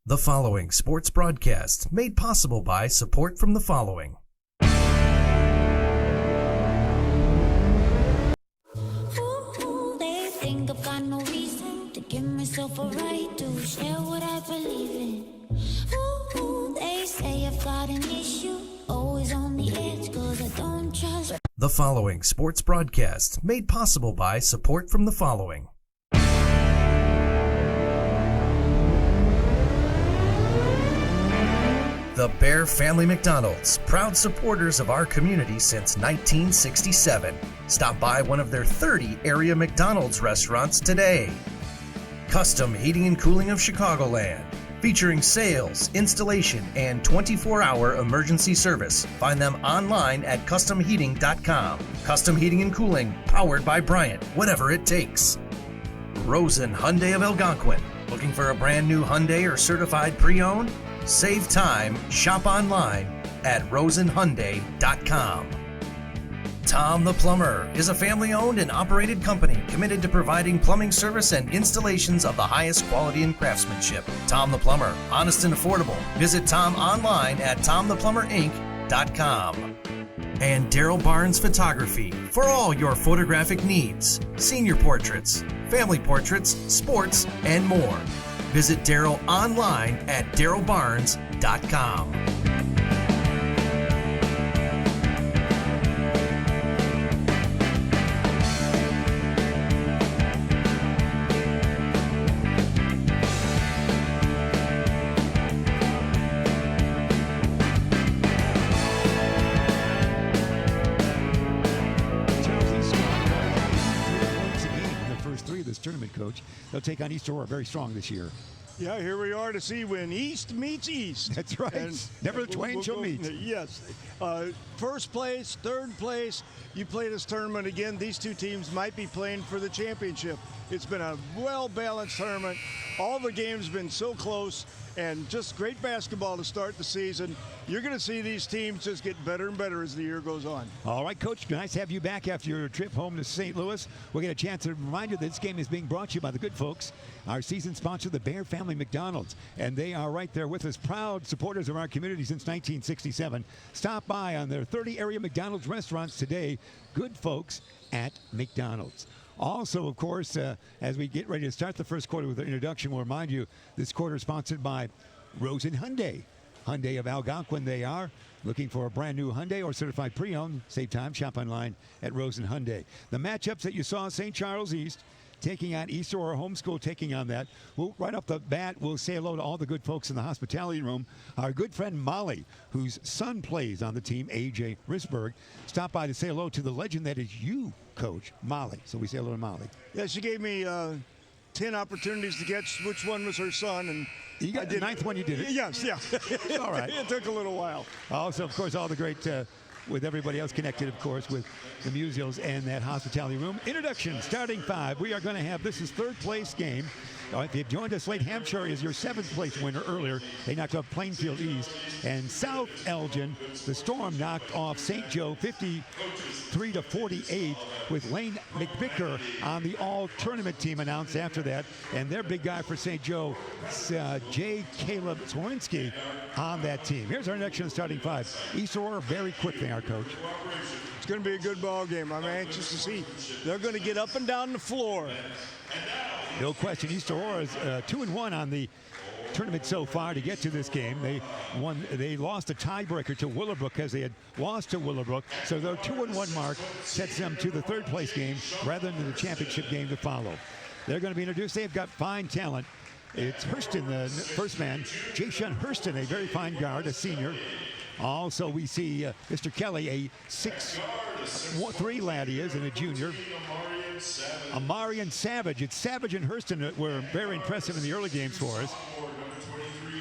The following sports broadcast made possible by support from the following. Ooh, they think I've got no reason to give myself a right to share what I believe in. Ooh, they say I've got an issue, always on the edge, 'cause I don't trust. The following sports broadcast made possible by support from the following. The Bear Family McDonald's, proud supporters of our community since 1967. Stop by one of their 30 area McDonald's restaurants today. Custom Heating and Cooling of Chicagoland, featuring sales, installation, and 24-hour emergency service. Find them online at customheating.com. Custom Heating and Cooling, powered by Bryant, whatever it takes. Rosen Hyundai of Algonquin. Looking for a brand new Hyundai or certified pre-owned? Save time, shop online at rosenhyundai.com. Tom the Plumber is a family-owned and operated company committed to providing plumbing service and installations of the highest quality and craftsmanship. Tom the Plumber, honest and affordable. Visit Tom online at tomtheplumberinc.com. And Daryl Barnes Photography for all your photographic needs, senior portraits, family portraits, sports, and more. Visit Daryl online at darylbarnes.com. Tournament, coach. They'll take on East Aurora very strong this year. Yeah, here we are to see when East meets East. That's right. And never the twain shall meet. Yes. First place, third place, you play this tournament again. These two teams might be playing for the championship. It's been a well-balanced tournament. All the games have been so close, and just great basketball to start the season. You're going to see these teams just get better and better as the year goes on. All right, Coach, nice to have you back after your trip home to St. Louis. We'll get a chance to remind you that this game is being brought to you by the good folks, our season sponsor, the Bear Family McDonald's. And they are right there with us, proud supporters of our community since 1967. Stop by on their 30 area McDonald's restaurants today. Good folks at McDonald's. Also, of course, as we get ready to start the first quarter with the introduction, we'll remind you this quarter is sponsored by Rosen Hyundai. Hyundai of Algonquin, they are. Looking for a brand new Hyundai or certified pre-owned? Save time, shop online at Rosen Hyundai. The matchups that you saw, St. Charles East taking on East Aurora Homeschool, taking on that. Well, right off the bat, we'll say hello to all the good folks in the hospitality room. Our good friend Molly, whose son plays on the team, A.J. Risberg, stopped by to say hello to the legend that is you, Coach, Molly. So we say hello to Molly. Yeah, she gave me 10 opportunities to guess which one was her son, and you got the ninth one. You did it. Yes, yeah. All right. It took a little while. Also, of course, all the great, with everybody else connected, of course, with the museums and that hospitality room. Introduction, starting five. We are going to have, this is third place game. If you've joined us late, Hampshire is your seventh place winner earlier. They knocked off Plainfield East. And South Elgin, the Storm knocked off St. Joe 53-48 with Lane McVicker on the all-tournament team announced after that. And their big guy for St. Joe, J. Caleb Swarinski on that team. Here's our next starting five. East Aurora very quick there, Coach. It's going to be a good ball game. I'm anxious to see. They're going to get up and down the floor. No question. East Aurora is 2-1 on the tournament so far to get to this game. They lost a tiebreaker to Willowbrook as they had lost to Willowbrook. So their 2-1 mark sets them to the third place game rather than the championship game to follow. They're going to be introduced. They've got fine talent. It's Hurston, the first man. Jayshun Hurston, a very fine guard, a senior. Also, we see Mr. Kelly, a 6'3" lad he is, and a junior. Amarian Savage. It's Savage and Hurston that were very impressive in the early games for us.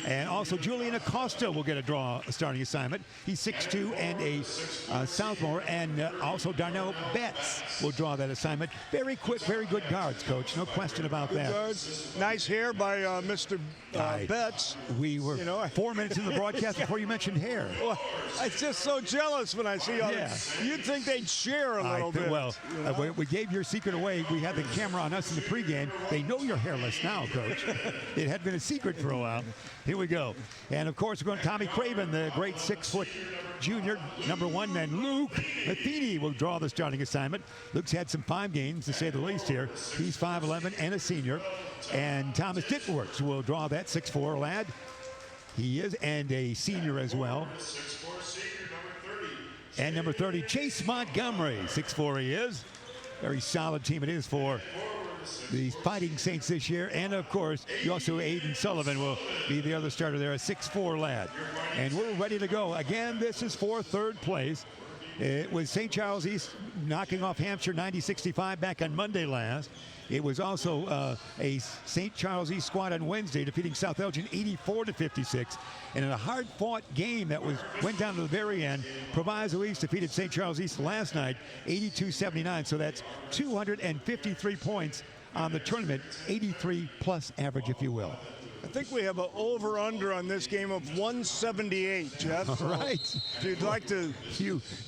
And also Julian Acosta will get a starting assignment. He's 6'2" and a sophomore. And also Darnell Betts will draw that assignment. Very quick, very good guards, Coach. No question about that. Guards. Nice hair by Mr. Betts. We were 4 minutes in the broadcast before you mentioned hair. Well, I'm just so jealous when I see all this. You'd think they'd share a little bit. Well, we gave your secret away. We had the camera on us in the pregame. They know you're hairless now, Coach. It had been a secret for a while. Here Here we go. And, of course, we're going to Tommy Craven, the great 6-foot junior, number 1. Then Luke Matheny will draw the starting assignment. Luke's had some fine games, to say the least here. He's 5'11" and a senior. And Thomas Ditworth will draw that 6'4" lad. He is, and a senior as well. And number 30, Chase Montgomery, 6'4" he is. Very solid team it is for the Fighting Saints this year. And, of course, you also Aiden Sullivan will be the other starter there, a 6'4" lad. And we're ready to go. Again, this is for third place. It was St. Charles East knocking off Hampshire 90-65 back on Monday last. It was also a St. Charles East squad on Wednesday defeating South Elgin 84-56. And in a hard-fought game that went down to the very end, Proviso East defeated St. Charles East last night 82-79. So that's 253 points on the tournament, 83-plus average, if you will. I think we have an over-under on this game of 178, Jeff. All right. If you'd like to...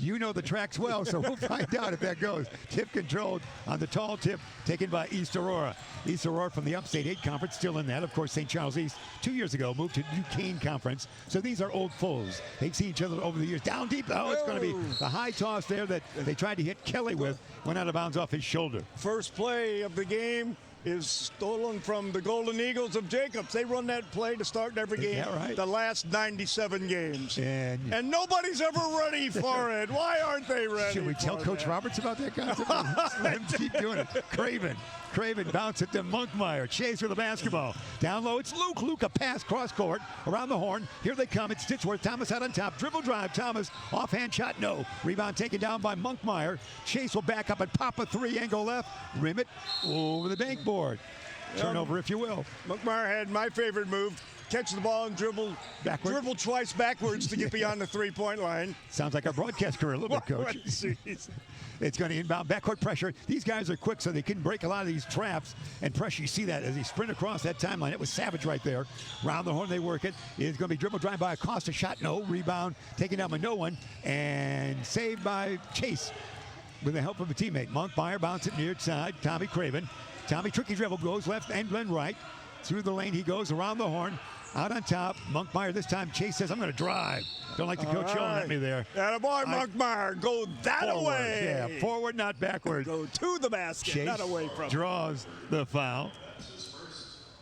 You know the tracks well, so we'll find out if that goes. Tip controlled on the tall tip, taken by East Aurora. East Aurora from the Upstate 8 Conference, still in that. Of course, St. Charles East, 2 years ago, moved to Duquesne Conference. So these are old foes. They've seen each other over the years. Down deep. Oh, it's going to be the high toss there that they tried to hit Kelly with. Went out of bounds off his shoulder. First play of the game is stolen from the Golden Eagles of Jacobs. They run that play to start every game. Right? The last 97 games. And nobody's ever ready for it. Why aren't they ready? Should we tell Coach Roberts about that concept? Let him keep doing it. Craven bounce it to Monkmeyer. Chase with the basketball. Down low, it's Luke. Luke, a pass cross court around the horn. Here they come. It's Ditworth. Thomas out on top. Dribble drive. Thomas. Offhand shot. No. Rebound taken down by Monkmeyer. Chase will back up and pop a three. Angle left. Rim it over the bank board. Turnover, if you will. Monkmeyer had my favorite move. Catch the ball and dribble backward. Dribble twice backwards to get beyond the three-point line. Sounds like our broadcast career a little bit, Coach. It's going to inbound backcourt pressure. These guys are quick, so they can break a lot of these traps and pressure. You see that as he sprint across that timeline. It was Savage right there. Round the horn, they work it. It's going to be dribble drive by Acosta. Shot, no. Rebound taken down by no one. And saved by Chase with the help of a teammate. Monkmeyer bounce it near side. Tommy Craven. Tommy, tricky dribble, goes left and then right. Through the lane he goes, around the horn. Out on top, Monkmeyer this time. Chase says, I'm going to drive. Don't like the coach yelling at me there. Attaboy, Monkmeyer. Go that forward, way. Yeah, forward, not backward. Go to the basket, Chase not away from it. Draws the foul.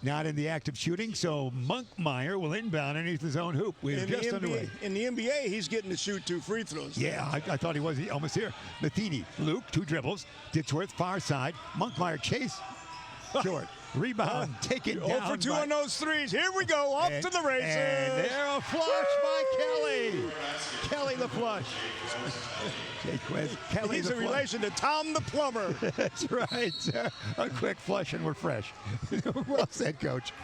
Not in the act of shooting, so Monkmeyer will inbound underneath his own hoop. We're just underway. In the NBA, he's getting to shoot 2 free throws. Yeah, I thought he was almost here. Matheny, Luke, 2 dribbles. Ditworth, far side. Monkmeyer, Chase, short. Rebound taken down. 0 for 2 on those threes. Here we go. Off to the races. And there a flush by Kelly. Kelly the flush. Kelly He's the in flush. relation to Tom the plumber. That's right. A quick flush and we're fresh. Well said, Coach.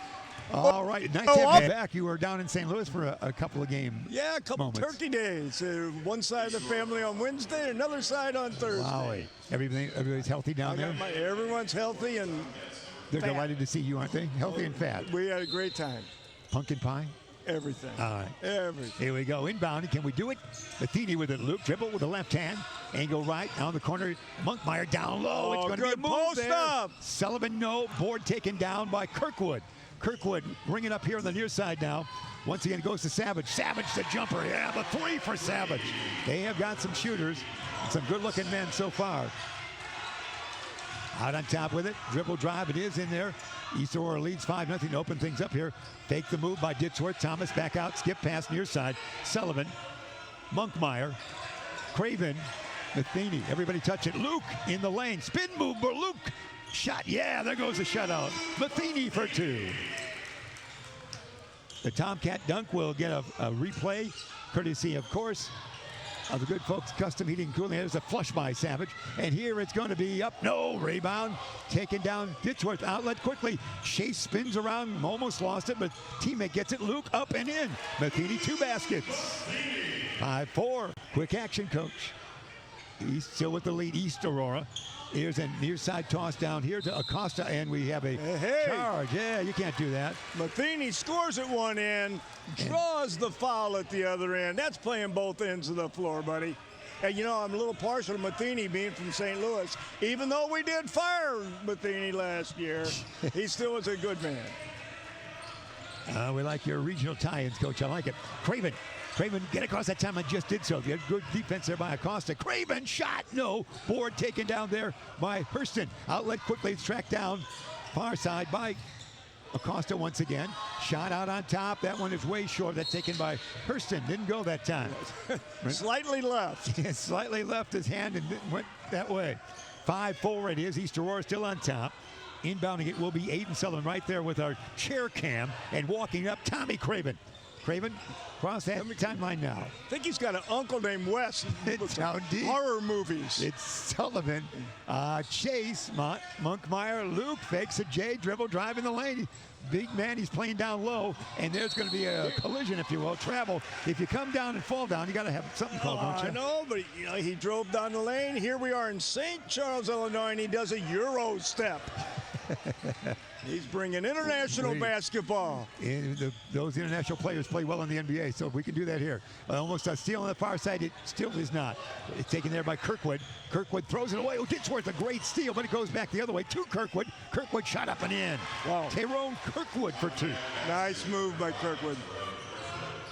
All right, nice to have you back. You were down in St. Louis for a couple of games. Yeah, a couple turkey days. One side of the family on Wednesday, another side on Thursday. Wow. Everybody's healthy down there? Everyone's healthy and they're fat. delighted to see you, aren't they? Healthy and fat. We had a great time. Pumpkin pie? Everything. All right. Everything. Here we go. Inbound. Can we do it? Matheny with it. Luke dribble with the left hand. Angle right. Down the corner. Monkmeyer down low. It's going to be a move post there. up. Sullivan, no. Board taken down by Kirkwood. Kirkwood bringing up here on the near side now. Once again goes to Savage. Savage the jumper. Yeah, the 3 for Savage. They have got some shooters. Some good-looking men so far. Out on top with it. Dribble drive. It is in there. East Aurora leads 5-0 to open things up here. Fake the move by Ditworth. Thomas back out. Skip pass near side. Sullivan. Monkmeyer. Craven. Matheny. Everybody touch it. Luke in the lane. Spin move for Luke. Shot. Yeah, there goes the shutout. Matheny for 2. The Tomcat dunk will get a replay, courtesy, of course, of the good folks Custom Heating and Cooling. There's a flush by Savage. And here it's going to be up. No, rebound. Taken down. Ditworth outlet quickly. Chase spins around. Almost lost it, but teammate gets it. Luke up and in. Matheny 2 baskets. 5-4. Quick action, Coach. East still with the lead. East Aurora. Here's a near side toss down here to Acosta, and we have a charge. Yeah, you can't do that. Matheny scores at one end, draws the foul at the other end. That's playing both ends of the floor, buddy. And, you know, I'm a little partial to Matheny being from St. Louis. Even though we did fire Matheny last year, he still is a good man. We like your regional tie-ins, Coach. I like it. Craven, get across that time. I just did so. You had good defense there by Acosta. Craven shot. No. Board taken down there by Hurston. Outlet quickly. It's tracked down. Far side by Acosta once again. Shot out on top. That one is way short. That's taken by Hurston. Didn't go that time. Slightly left. Yeah, slightly left his hand and went that way. 5-4 it is. East Aurora still on top. Inbounding it will be Aiden Sullivan right there with our chair cam, and walking up Tommy Craven. Craven, cross that timeline now. I think he's got an uncle named Wes. It's down deep. Horror movies. It's Sullivan. Chase, Monkmeyer, Luke fakes a J, dribble, drive in the lane. Big man, he's playing down low, and there's going to be a collision, if you will, travel. If you come down and fall down, you got to have something called, don't you? I know, but he drove down the lane. Here we are in St. Charles, Illinois, and he does a Euro step. He's bringing international basketball. And those international players play well in the NBA, so if we can do that here. Almost a steal on the far side. It still is not. It's taken there by Kirkwood. Kirkwood throws it away. Oh, Ditchworth, a great steal, but it goes back the other way to Kirkwood. Kirkwood shot up and in. Wow. Tyrone Kirkwood for two. Nice move by Kirkwood.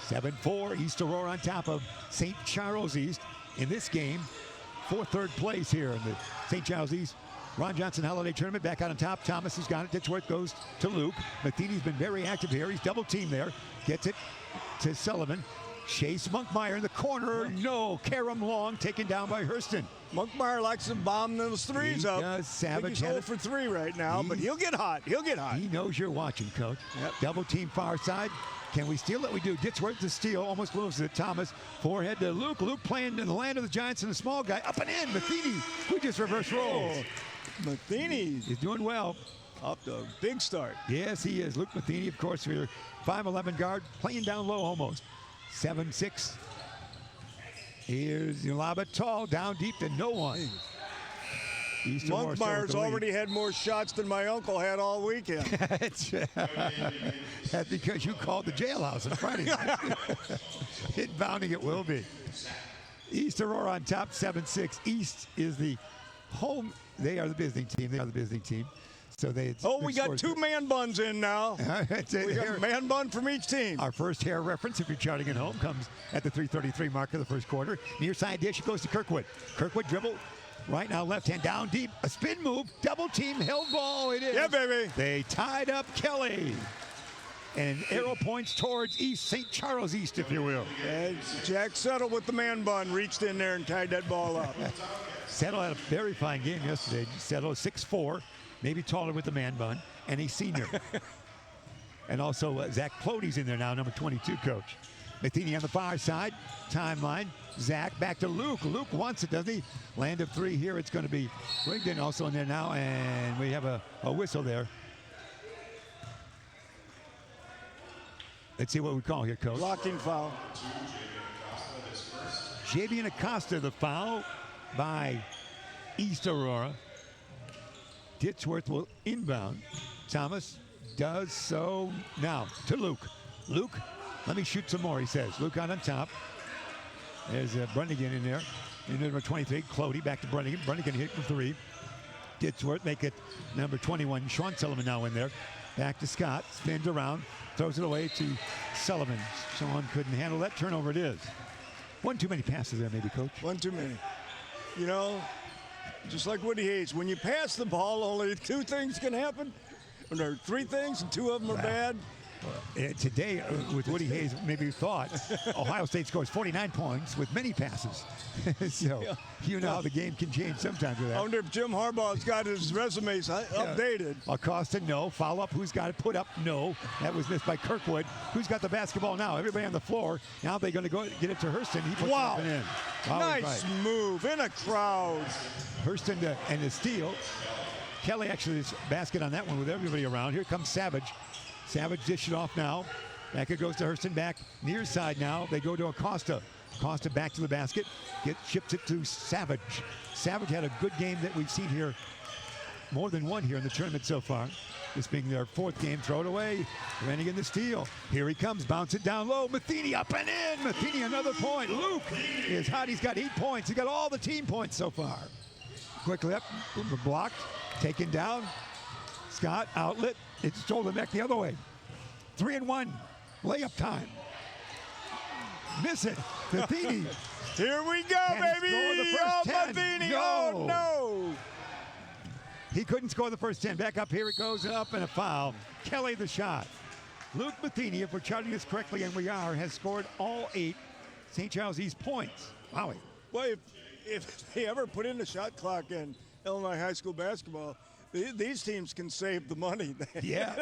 7-4, East Aurora on top of St. Charles East in this game for third place here in the St. Charles East Ron Johnson Holiday Tournament. Back out on top. Thomas has got it. Ditchworth goes to Luke. Matheny's been very active here. He's double teamed there. Gets it to Sullivan. Chase Monkmeyer in the corner. No. Karam Long taken down by Hurston. Monkmeyer likes to bomb those threes up. Does. Savage he's 0 for 3 right now, but he'll get hot. He'll get hot. He knows you're watching, Coach. Yep. Double team far side. Can we steal it? We do. Ditchworth to steal. Almost loses it. Thomas. Forehead to Luke. Luke playing in the land of the Giants and the small guy. Up and in. Matheny, who just reverse rolls. Matheny is doing well. Up to a big start. Yes, he is. Luke Matheny, of course, for your 5'11 guard, playing down low almost. 7-6. Here's Yalaba tall, down deep to no one. Monkmeyer's already had more shots than my uncle had all weekend. That's because you called the jailhouse on Friday night. Inbounding it will be. East Aurora on top, 7-6. East is the home. They are the visiting team. So we got two man buns in now. We got a man bun from each team. Our first hair reference, if you're charting at home, comes at the 3:33 mark of the first quarter. Near side dish, it goes to Kirkwood. Kirkwood dribble. Right now, left hand down deep. A spin move. Double team. Held ball. It is. Yeah, baby. They tied up Kelly. And arrow points towards East, St. Charles East, if you will. And Jack Settle with the man bun reached in there and tied that ball up. Settle had a very fine game yesterday. Settle 6'4", maybe taller with the man bun, and a senior. And also Zach Plody's in there now, number 22, Coach. Matheny on the far side. Timeline. Zach back to Luke. Luke wants it, doesn't he? Land of three here. It's going to be Rigdon also in there now, and we have a whistle there. Let's see what we call here, Coach. Blocking foul. Javian Acosta, the foul by East Aurora. Ditchworth will inbound. Thomas does so now to Luke. Luke, let me shoot some more, he says. Luke on top. There's Brunnigan in there. In number 23, Clody back to Brunnigan. Brunnigan hit from three. Ditchworth make it number 21. Sean Sullivan now in there. Back to Scott. Spins around. Throws it away to Sullivan. Sean couldn't handle that. Turnover it is. One too many passes there, maybe, Coach. One too many. You know, just like Woody Hayes, when you pass the ball, only two things can happen. When there are three things and two of them are bad. Today, with Woody Hayes, maybe you thought Ohio State scores 49 points with many passes. So you know how the game can change sometimes with that. I wonder if Jim Harbaugh's got his resumes updated. Acosta, no. Follow up, who's got it? Put up, no. That was missed by Kirkwood. Who's got the basketball now? Everybody on the floor. Now they're going to go get it to Hurston. He puts it up and in. Nice move in a crowd. Hurston and the steal. Kelly actually is basket on that one with everybody around. Here comes Savage. Savage dish it off now. Back it goes to Hurston, back near side now. They go to Acosta. Acosta back to the basket. Ships it to Savage. Savage had a good game that we've seen here. More than one here in the tournament so far. This being their fourth game. Throw it away. Rennigan the steal. Here he comes. Bounce it down low. Matheny up and in. Matheny another point. Luke is hot. He's got 8 points. He got all the team points so far. Quickly up. Blocked. Taken down. Scott outlet. It's stolen back the other way. 3-1. Layup time. Miss it. Matheny. Here we go, Can he baby. score the first 10? Matheny. No. Oh, no. He couldn't score the first 10. Back up, here it goes, and up, and a foul. Kelly the shot. Luke Matheny, if we're charting this correctly, and we are, has scored all 8 St. Charles East points. Wow. Well, if they ever put in the shot clock in Illinois high school basketball, these teams can save the money. Yeah.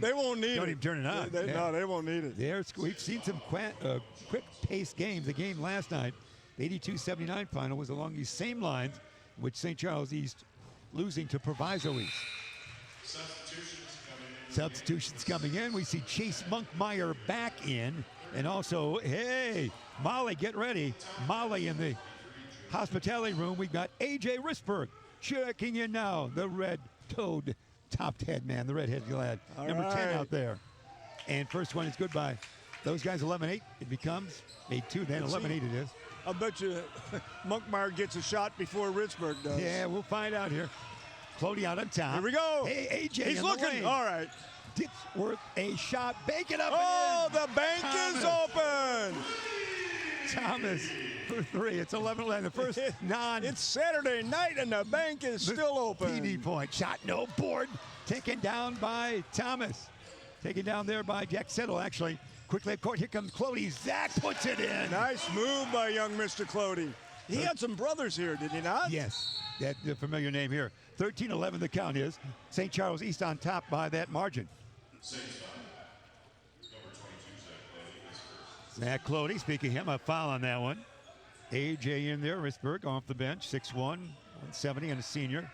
they won't need it. Don't even turn it on. No, they won't need it. We've seen some quick-paced games. The game last night, the 82-79 final, was along these same lines, which St. Charles East losing to Proviso East. Substitutions coming in. We see Chase Monkmeyer back in. And also, hey, Molly, get ready. Molly in the hospitality room. We've got A.J. Risberg checking in now. The red-toed topped head man, the redhead lad. Number 10 out there. And first one is good by those guys, 11-8. It becomes 8-2, then 11-8 it is. I bet you Monkmeyer gets a shot before Risberg does. Yeah, we'll find out here. Clody out on top. Here we go. Hey, A.J. He's looking. All right. Ditzworth a shot. Bank it up. Oh, and in. the bank is open. Thomas for 3. It's 11-11. The first non. It's Saturday night and the bank is still open. PD point. Shot, no board. Taken down by Thomas. Taken down there by Jack Settle, actually. Quickly at court. Here comes Clody. Zach puts it in. Nice move by young Mr. Clody. He had some brothers here, did he not? Yes. That's a familiar name here. 13-11 the count is. St. Charles East on top by that margin. Zach Clody, speaking of him, a foul on that one. A.J. in there, Risberg off the bench, 6'1", 170, and a senior.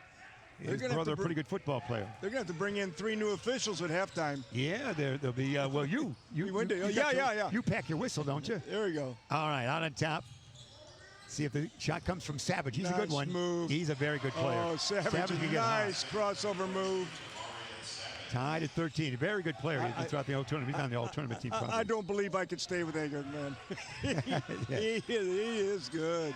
His brother, a pretty good football player. They're going to have to bring in 3 new officials at halftime. Yeah, there'll be, well, you pack your whistle, don't you? There we go. All right, out on top. See if the shot comes from Savage. He's a good one. Move. He's a very good player. Oh, Savage can get nice crossover move. Tied at 13. A very good player throughout the whole tournament. He's on the all-tournament team. I don't believe I could stay with that young man. he is good.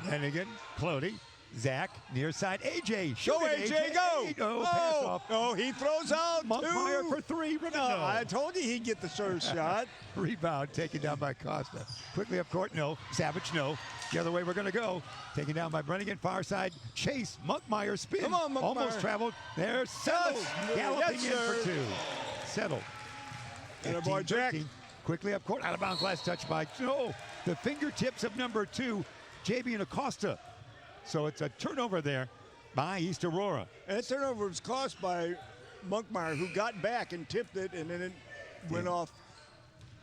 And again, Clody, Zach, near side, AJ. Go, AJ, go! Oh, pass off. Oh, he throws out Monkmeyer 2. for 3. No, I told you he'd get the first shot. Rebound taken down by Costa. Quickly up court, no. Savage, no. The other way we're going to go. Taken down by Brennigan, far side. Chase, Monkmeyer spin. Come on, Monkmeyer. Almost traveled. There's Settle. Galloping in for 2. Settle. And a boy, Jack. Quickly up court. Out of bounds. Last touch by, the fingertips of number 2, J.B. and Acosta. So it's a turnover there by East Aurora. And that turnover was caused by Monkmeyer, who got back and tipped it, and then it went off.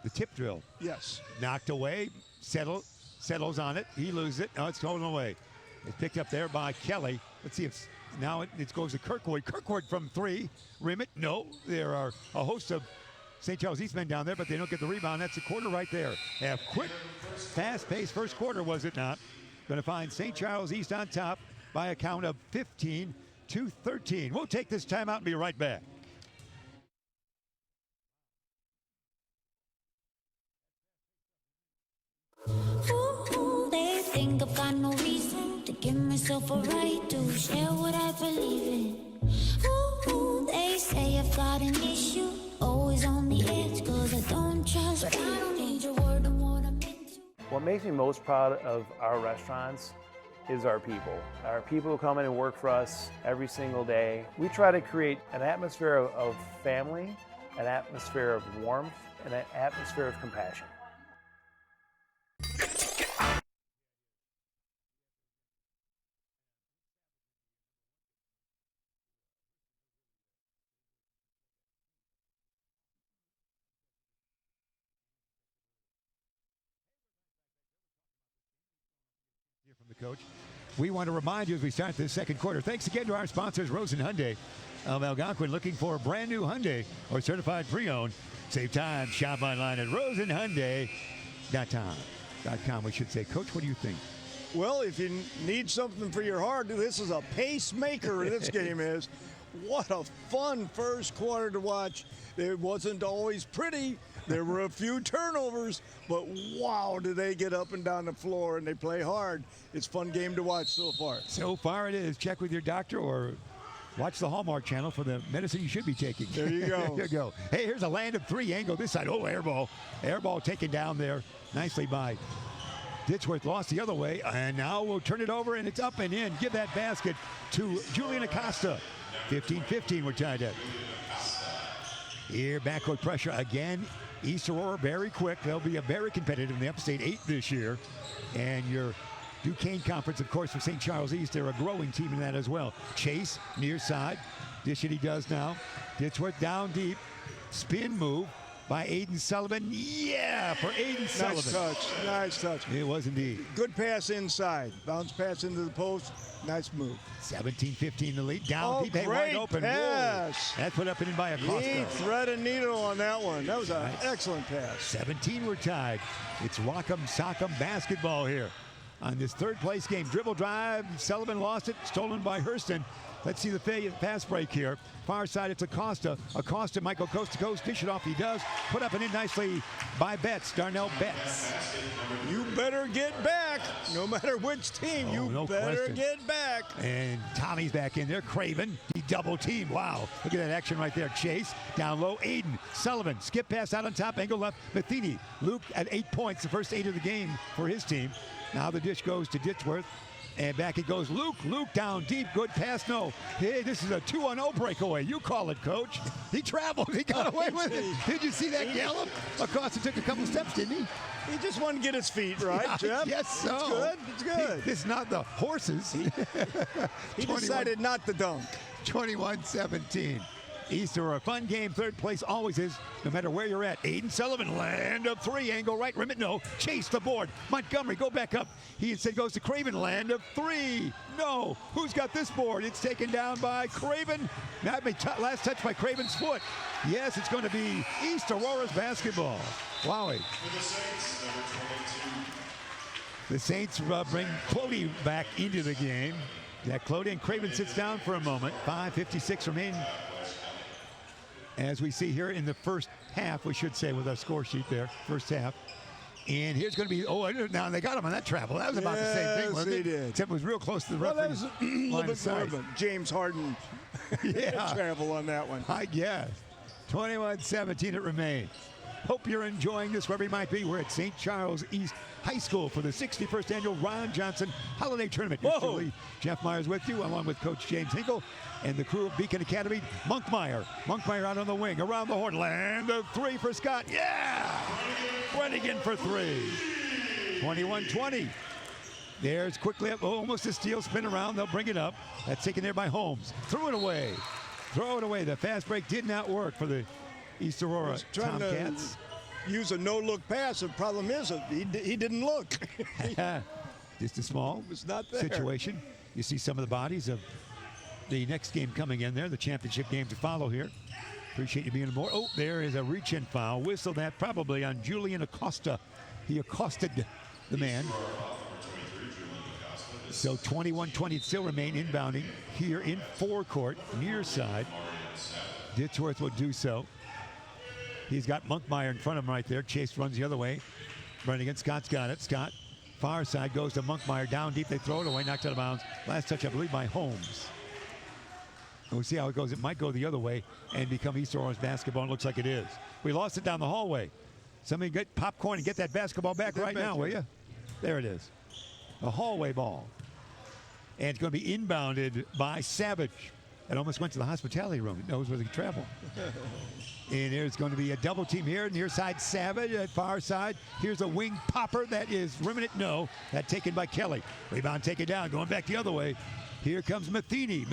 The tip drill. Yes. Knocked away. Settles on it. He loses it. No, it's stolen away. It's picked up there by Kelly. Let's see if now it goes to Kirkwood. Kirkwood from 3. Rim it. No. There are a host of St. Charles East men down there, but they don't get the rebound. That's a quarter right there. A quick, fast-paced first quarter, was it not? Going to find St. Charles East on top by a count of 15-13. We'll take this timeout and be right back. Ooh, they think I've got no reason to give myself a right to share what I believe in. Ooh, they say I've got an issue, always on the edge, cause I don't trust, but I don't need your word on what I'm into. What makes me most proud of our restaurants is our people. Our people who come in and work for us every single day. We try to create an atmosphere of family, an atmosphere of warmth, and an atmosphere of compassion. From the coach. We want to remind you as we start this second quarter, thanks again to our sponsors, Rosen Hyundai of Algonquin. Looking for a brand new Hyundai or certified pre-owned. Save time, shop online at rosenhyundai.com, we should say. Coach, what do you think? Well, if you need something for your heart, this is a pacemaker, this game is. What a fun first quarter to watch. It wasn't always pretty. There were a few turnovers, but wow, do they get up and down the floor, and they play hard. It's a fun game to watch so far. So far it is. Check with your doctor or Watch the Hallmark Channel for the medicine you should be taking. There you go. There you go. Hey, here's a land of 3 angle this side. Oh, air ball. Air ball taken down there nicely by Ditchworth. Lost the other way, and now we'll turn it over, and it's up and in. Give that basket to Julian Acosta. 15-15 we're tied at. Here, backcourt pressure again. East Aurora very quick. They'll be a very competitive in the Upstate 8 this year. And your Duquesne Conference, of course, for St. Charles East, they're a growing team in that as well. Chase, near side. Dish it he does now. Ditchworth down deep. Spin move by Aiden Sullivan. Yeah, for Aiden Sullivan. Nice touch. It was indeed. Good pass inside. Bounce pass into the post. Nice move. 17-15 the lead. Down deep, great wide open. pass. Whoa. That's put up and in by Acosta. He thread and needle on that one. That was an excellent pass. 17 we're tied. It's Rock'em Sock'em basketball here on this third place game. Dribble drive. Sullivan lost it. Stolen by Hurston. Let's see the fast break here. Far side, it's Acosta. Acosta might go coast to coast. Dish it off. He does. Put up and in nicely by Betts. Darnell Betts. You better get back. No matter which team, no better question. get back. And Tommy's back in there. Craven. He double team. Wow. Look at that action right there. Chase. Down low. Aiden. Sullivan. Skip pass out on top. Angle left. Matheny. Luke at 8 points. The first 8 of the game for his team. Now the dish goes to Ditchworth. And back it goes. Luke down deep. Good pass. No. Hey, this is a 2-on-0 breakaway. You call it, Coach. He traveled. He got away with it. Did you see that gallop? Acosta took a couple steps, didn't he? He just wanted to get his feet right, Jeff. Yes, so. It's good. It's good. This is not the horses. He decided not to dunk. 21-17. Easter, a fun game. Third place always is, no matter where you're at. Aiden Sullivan, land of 3, angle right, rim it, no. Chase the board. Montgomery, go back up. He instead goes to Craven, land of 3. No. Who's got this board? It's taken down by Craven. That may last touch by Craven's foot. Yes, it's going to be East Aurora's basketball. Wowie. The Saints bring Clody back into the game. Yeah, Clody, and Craven sits down for a moment. 5:56 remain. As we see here in the first half, we should say, with our score sheet there, first half. And here's going to be, now they got him on that travel. That was about the same thing, wasn't it? Did. Except it was real close to the referee's that was a little bit more of a James Harden travel on that one. I guess. 21-17 it remains. Hope you're enjoying this wherever you might be. We're at St. Charles East High School for the 61st annual Ron Johnson Holiday Tournament. Usually Jeff Myers with you, along with Coach James Hinkle and the crew of Beacon Academy. Monkmeyer out on the wing, around the horn, land of 3 for Scott. Yeah! Brennigan for 3. 21-20. There's quickly up, almost a steal, spin around, they'll bring it up. That's taken there by Holmes. Threw it away. The fast break did not work for the East Aurora Tomcats. Use a no-look pass. The problem is he didn't look. Just a small situation. You see some of the bodies of the next game coming in there, the championship game to follow here. Appreciate you being aboard. Oh, there is a reach-in foul. Whistle that probably on Julian Acosta. He accosted the man. So 21-20 still remain inbounding here in forecourt, near side. Ditchworth will do so. He's got Monkmeyer in front of him right there. Chase runs the other way. Brennigan, Scott's got it. Scott, far side, goes to Monkmeyer. Down deep, they throw it away, knocked out of bounds. Last touch, I believe, by Holmes. We'll see how it goes. It might go the other way and become East Aurora's basketball. It looks like it is. We lost it down the hallway. Somebody get popcorn and get that basketball back right now, will you? There it is. A hallway ball. And it's going to be inbounded by Savage. It almost went to the hospitality room. It knows where they can travel. And there's going to be a double team here. Near side, Savage at far side. Here's a wing popper that is rimming it. No. That taken by Kelly. Rebound taken down. Going back the other way. Here comes Matheny.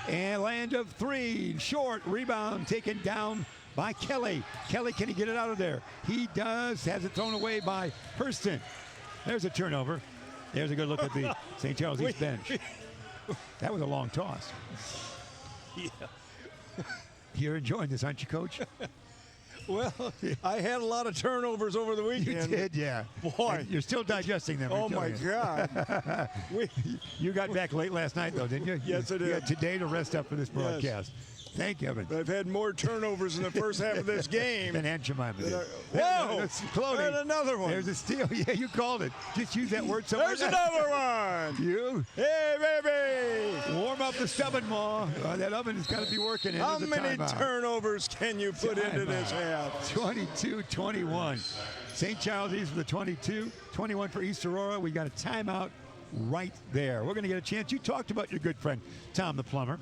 And land of 3. Short. Rebound taken down by Kelly. Kelly, can he get it out of there? He does. Has it thrown away by Hurston. There's a turnover. There's a good look at the St. Charles East bench. That was a long toss. Yeah. You're enjoying this, aren't you, Coach? Well, I had a lot of turnovers over the weekend. You did, yeah. Boy. And you're still digesting them. Oh, my God. You got back late last night, though, didn't you? Yes, I did. You had today to rest up for this broadcast. Yes. Thank heaven. But I've had more turnovers in the first half of this game. Than Aunt Jemima did. Whoa! That's Clody. And another one. There's a steal. Yeah, you called it. Just use that word somewhere. There's another one. You? Hey, baby. Warm up up the stubborn, Ma. That oven has got to be working. How many turnovers can you put into this half? 22-21. St. Charles East for the 22, 21 for East Aurora. We got a timeout right there. We're going to get a chance. You talked about your good friend, Tom the Plumber,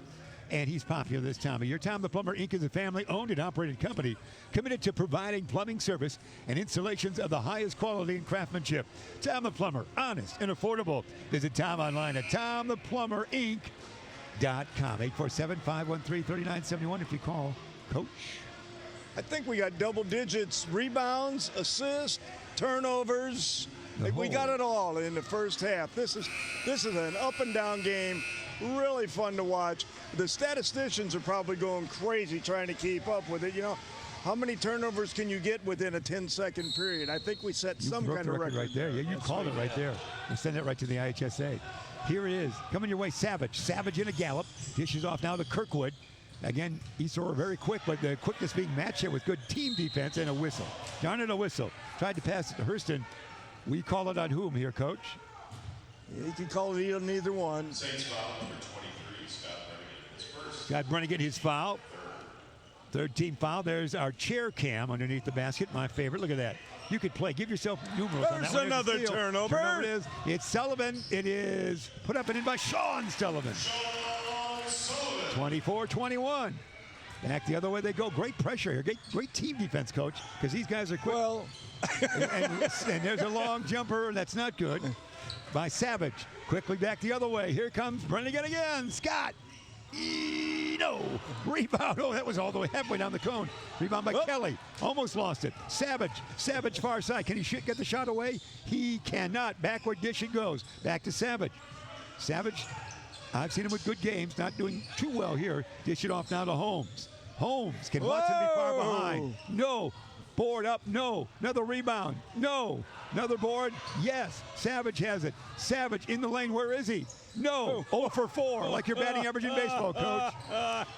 and he's popular this time of year. Tom the Plumber, Inc. is a family-owned and operated company committed to providing plumbing service and installations of the highest quality and craftsmanship. Tom the Plumber, honest and affordable. Visit Tom online at TomThePlumberInc.com. 847-513-3971 if you call Coach. I think we got double digits, rebounds, assists, turnovers. We got it all in the first half. This is an up and down game, really fun to watch. The statisticians are probably going crazy trying to keep up with it. You know, how many turnovers can you get within a 10-second period? I think we set some kind of record right there. Yeah, you called it right there. We'll send it right to the IHSA. Here it is, coming your way, Savage. Savage in a gallop. Dishes off now to Kirkwood. Again, East Aurora very quick, but the quickness being matched here with good team defense and a whistle. Darn it, a whistle. Tried to pass it to Hurston. We call it on whom here, Coach? You can call it on either one. Saints foul number 23, Scott Brennigan, his first. Scott Brennigan, his foul. Third team foul. There's our chair cam underneath the basket. My favorite. Look at that. You could play. Give yourself numerals on that. There's another turnover. Turnover it is. It's Sullivan. It is put up and in by Sean Sullivan. 24-21. Back the other way they go. Great pressure here. Great team defense, Coach, because these guys are quick. Well, and there's a long jumper. That's not good. By Savage. Quickly back the other way. Here comes Brennigan again. Scott. No. Rebound. Oh, that was all the way halfway down the cone. Rebound by Kelly. Almost lost it. Savage. Savage far side. Can he get the shot away? He cannot. Backward dish it goes. Back to Savage. Savage. I've seen him with good games. Not doing too well here. Dish it off now to Holmes. Holmes. Can Watson be far behind? No. Board up. No. Another rebound. No. Another board. Yes. Savage has it. Savage in the lane. Where is he? No. 0 for 4, like your batting average in baseball, Coach.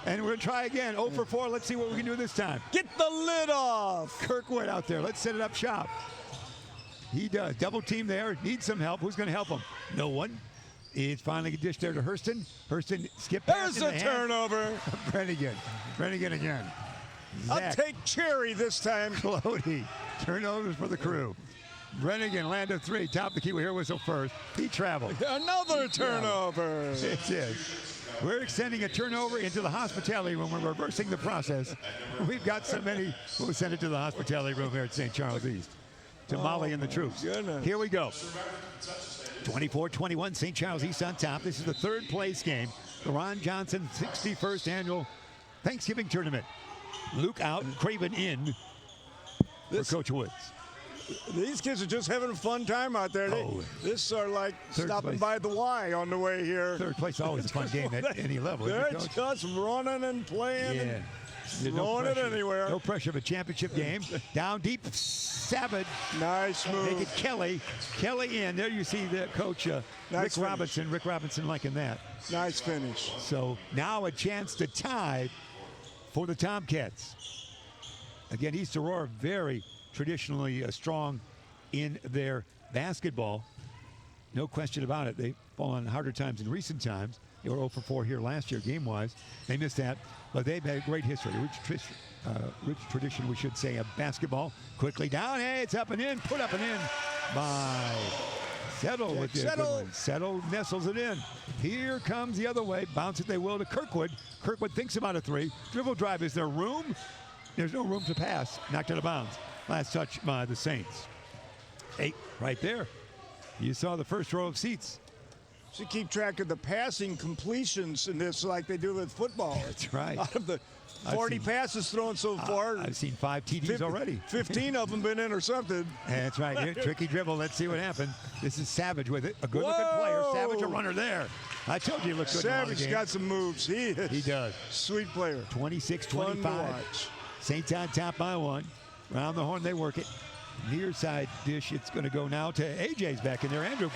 And we're going to try again. 0 for 4. Let's see what we can do this time. Get the lid off. Kirkwood out there. Let's set it up shop. He does. Double team there. Needs some help. Who's going to help him? No one. It's finally dished there to Hurston. Hurston skip pass. There's a turnover. Brennigan. Brennigan again. Zach. I'll take Cherry this time. Clody. Turnovers for the crew. Brennigan land of 3. Top the key. We hear whistle first. He traveled. Another turnover. It is. We're extending a turnover into the hospitality room. We're reversing the process. We've got so many. We'll send it to the hospitality room here at St. Charles East. To Molly and the troops. Goodness. Here we go. 24-21, St. Charles East on top. This is the third place game. The Ron Johnson 61st annual Thanksgiving tournament. Luke out, Craven in for Coach Woods. These kids are just having a fun time out there. This are like stopping by the Y on the way here. Third place always a fun game at any level. They're just running and playing. Yeah. And throwing it anywhere. No pressure of a championship game. Down deep, Savage. Nice move. Make it Kelly. Kelly in. There you see the coach, Rick Robinson. Rick Robinson liking that. Nice finish. So now a chance to tie for the Tomcats. Again, East Aurora very traditionally strong in their basketball. No question about it. They've fallen on harder times in recent times. They were 0 for 4 here last year, game-wise. They missed that, but they've had a great history. Rich tradition, we should say, of basketball. Quickly down. Hey, it's up and in. Put up and in by Settle with the good one. Settle nestles it in. Here comes the other way. Bounce it they will to Kirkwood. Kirkwood thinks about a 3. Dribble drive. Is there room? There's no room to pass. Knocked out of bounds. Last touch by the Saints. 8 right there. You saw the first row of seats. Should keep track of the passing completions in this like they do with football. That's right. Out of the 40 passes thrown so far, I've seen 5 TDs already. 15 of them been intercepted. That's right. Here, tricky dribble. Let's see what happened. This is Savage with it. A good-looking player. Savage, a runner there. I told you he looked good. Savage got some moves. He does. Sweet player. 26-25. Saints on top by 1. Round the horn, they work it. Near side dish. It's going to go now to AJ's back in there. Andrew.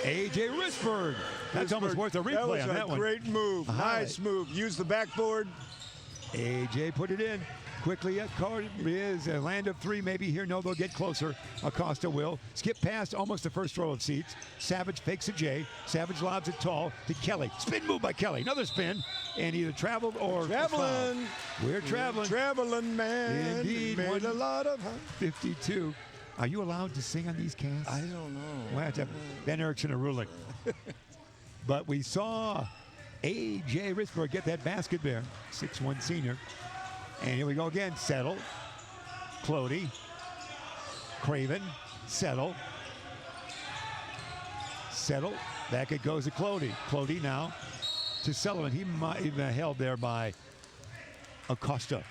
A.J. Risberg. That's almost worth a replay on that one. Great move. Nice move. Use the backboard. A.J. put it in. Quickly, is a land of three maybe here. No, they'll get closer. Acosta will. Skip past almost the first row of seats. Savage fakes a J. Savage lobs it tall to Kelly. Spin move by Kelly. Another spin. And either traveled or Traveling. We're traveling. Traveling, man. Indeed. Made a lot of 52. Are you allowed to sing on these casts? I don't know. We'll have to have Ben Erickson a ruling. But we saw A.J. Risberg get that basket there. 6'1" senior. And here we go again. Settle. Clody. Craven. Settle. Settle. Back it goes to Clody. Clody now to Sullivan. He might have been held there by Acosta.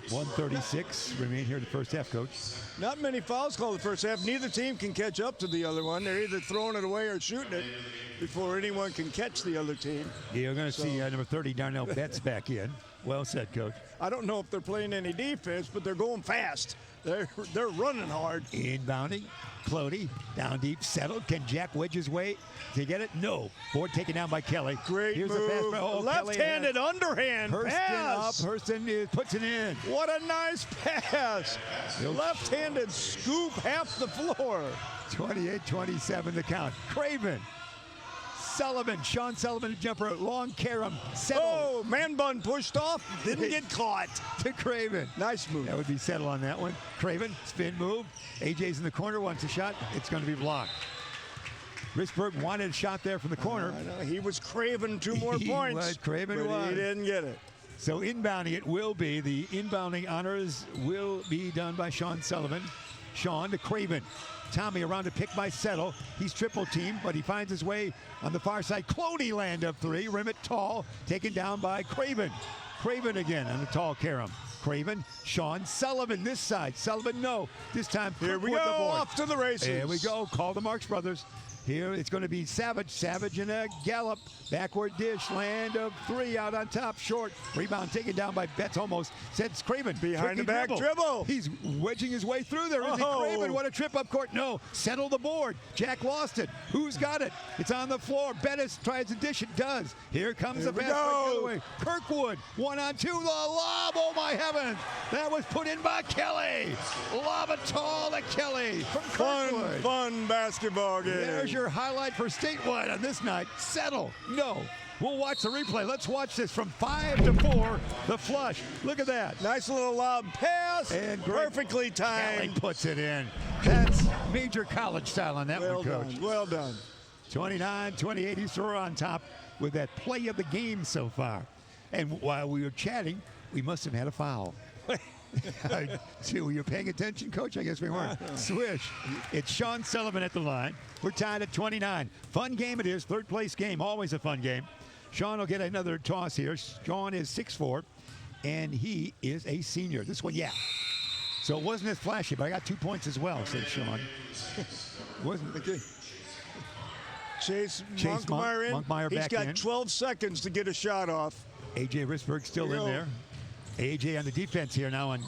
1:36 remain here in the first half, Coach. Not many fouls called the first half. Neither team can catch up to the other one. They're either throwing it away or shooting it before anyone can catch the other team. Yeah, you're going to see number 30, Darnell Betts, back in. Well said, Coach. I don't know if they're playing any defense, but they're going fast. They're running hard. Inbounding. Clody down deep, settled. Can Jack wedge his way to get it? No. Board taken down by Kelly. Great Here's move. The pass. Left-handed underhand Hurston pass. up. Hurston puts it in. What a nice pass. Left-handed scoop half the floor. 28-27 the count. Craven. Sullivan. Sean Sullivan, jumper. Long carom. Settle. Oh, man bun pushed off. Didn't get caught. To Craven. Nice move. That would be settle on that one. Craven, spin move. AJ's in the corner, wants a shot. It's going to be blocked. Risberg wanted a shot there from the corner. I know. He was craving two more He points. was, Craven but was. He didn't get it. So inbounding it will be. The inbounding honors will be done by Sean Sullivan. Sean to Craven. Tommy around to pick by Settle. He's triple teamed, but he finds his way on the far side. Cloney land of three. Rim it tall. Taken down by Craven. Craven again on the tall carom. Craven, Sean Sullivan this side. Sullivan, no. This time, here we go. The board. Off to the races. Here we go. Call the Marx Brothers. Here it's going to be Savage. Savage in a gallop. Backward dish. Land of three out on top. Short. Rebound taken down by Betts almost. Sends Craven. Behind the back dribble. He's wedging his way through there. Is he Craven? What a trip up court. No. Settle the board. Jack lost it. Who's got it? It's on the floor. Bettis tries to dish. It does. Here comes the pass the other way. Kirkwood. 1-on-2. The lob. Oh my heavens. That was put in by Kelly. Lob it tall to Kelly. Fun basketball game. There's your highlight for statewide on this night. Settle. No. We'll watch the replay. Let's watch this from 5 to 4. The flush. Look at that. Nice little lob pass. And perfectly Kelly timed. puts it in. That's major college style on that one, Coach. Well done. 29-28. He's on top with that play of the game so far. And while we were chatting, we must have had a foul. See, were you paying attention, Coach? I guess we weren't. Swish. It's Sean Sullivan at the line. We're tied at 29. Fun game it is. Third place game. Always a fun game. Sean will get another toss here. Sean is 6'4", and he is a senior. This one, yeah. So it wasn't as flashy, but I got 2 points as well, said Sean. Wasn't okay. Chase Monkmeyer in. Monkmeyer He's back got in. 12 seconds to get a shot off. A.J. Risberg still in there. A.J. on the defense here now on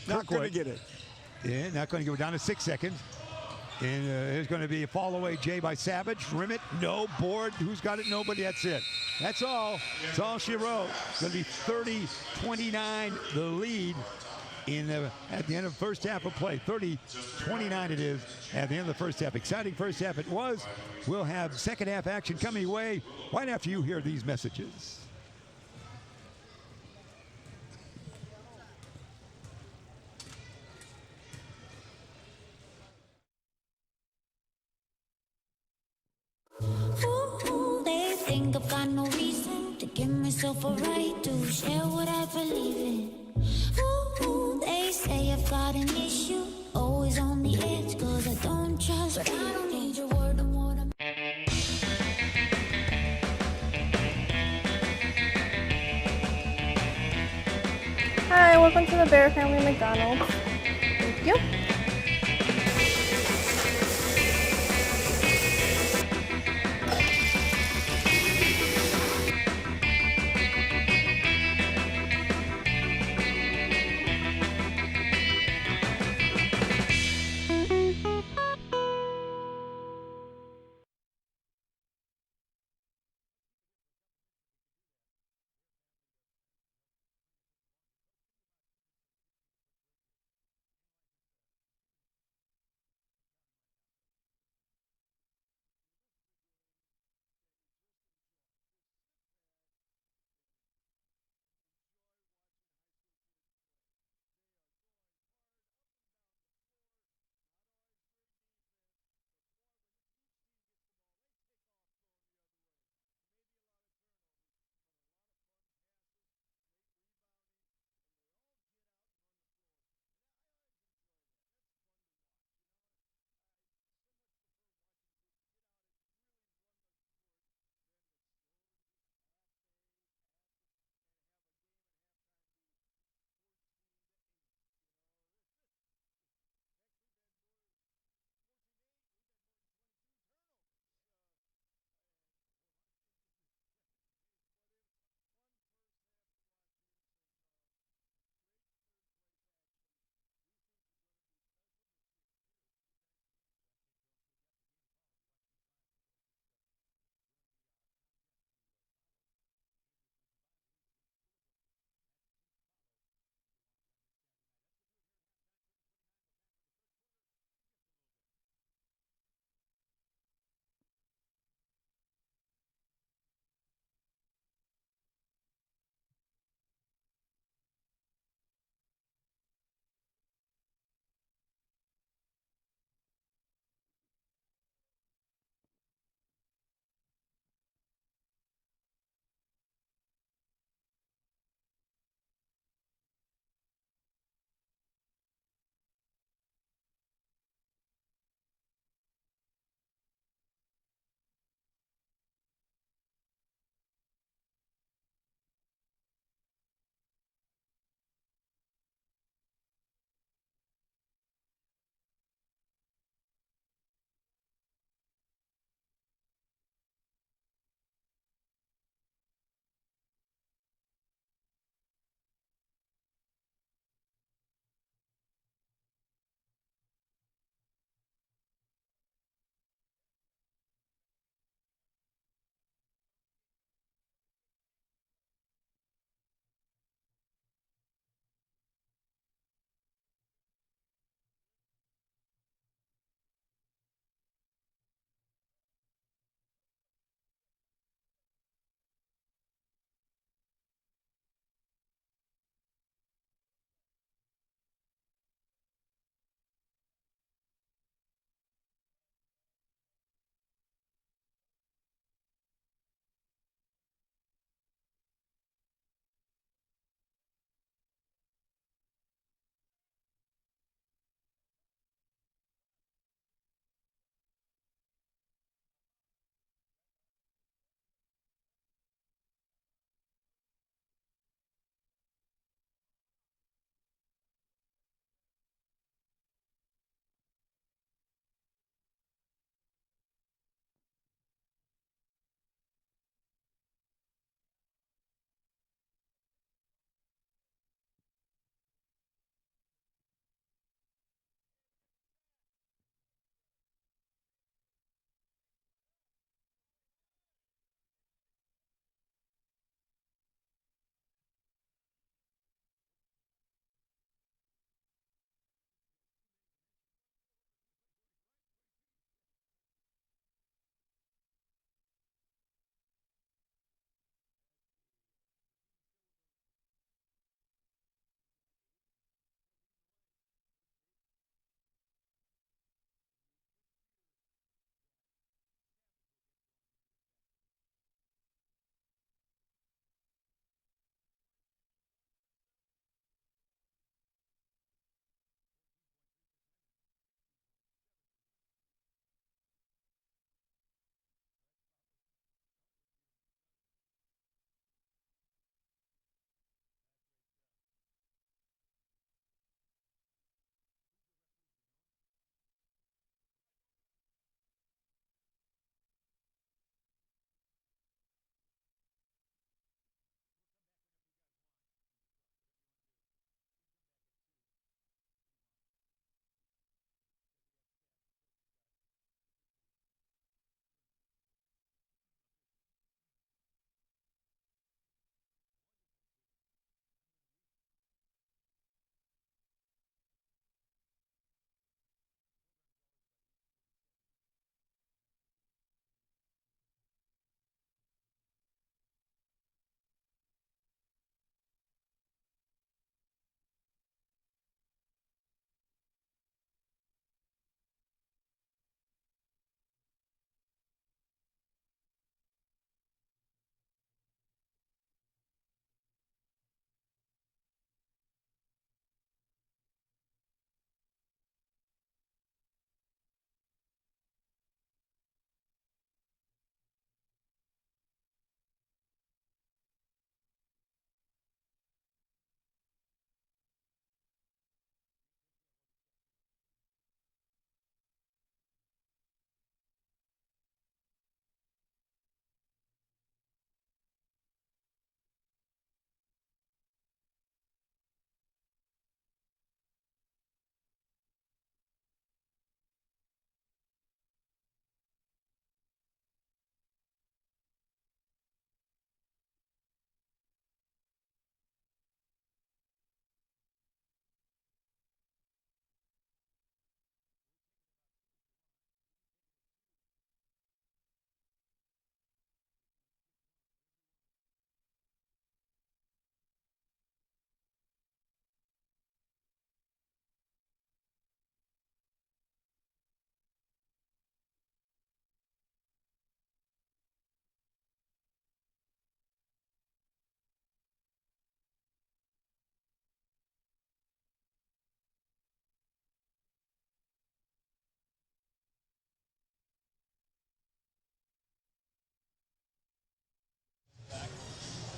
not going to get it. Yeah, not going to go down to 6 seconds. And there's going to be a fall away J by Savage. Rim it. No. Board. Who's got it? Nobody. That's it. That's all. That's all she wrote. It's going to be 30-29 the lead at the end of the first half of play. 30-29 it is at the end of the first half. Exciting first half it was. We'll have second half action coming your way right after you hear these messages. Ooh, they think I've got no reason to give myself a right to share what I believe in. Ooh, they say I've got an issue, always on the edge, cause I don't trust. But I don't need your word on what I'm. Hi, welcome to the Bear Family McDonald's. Thank you.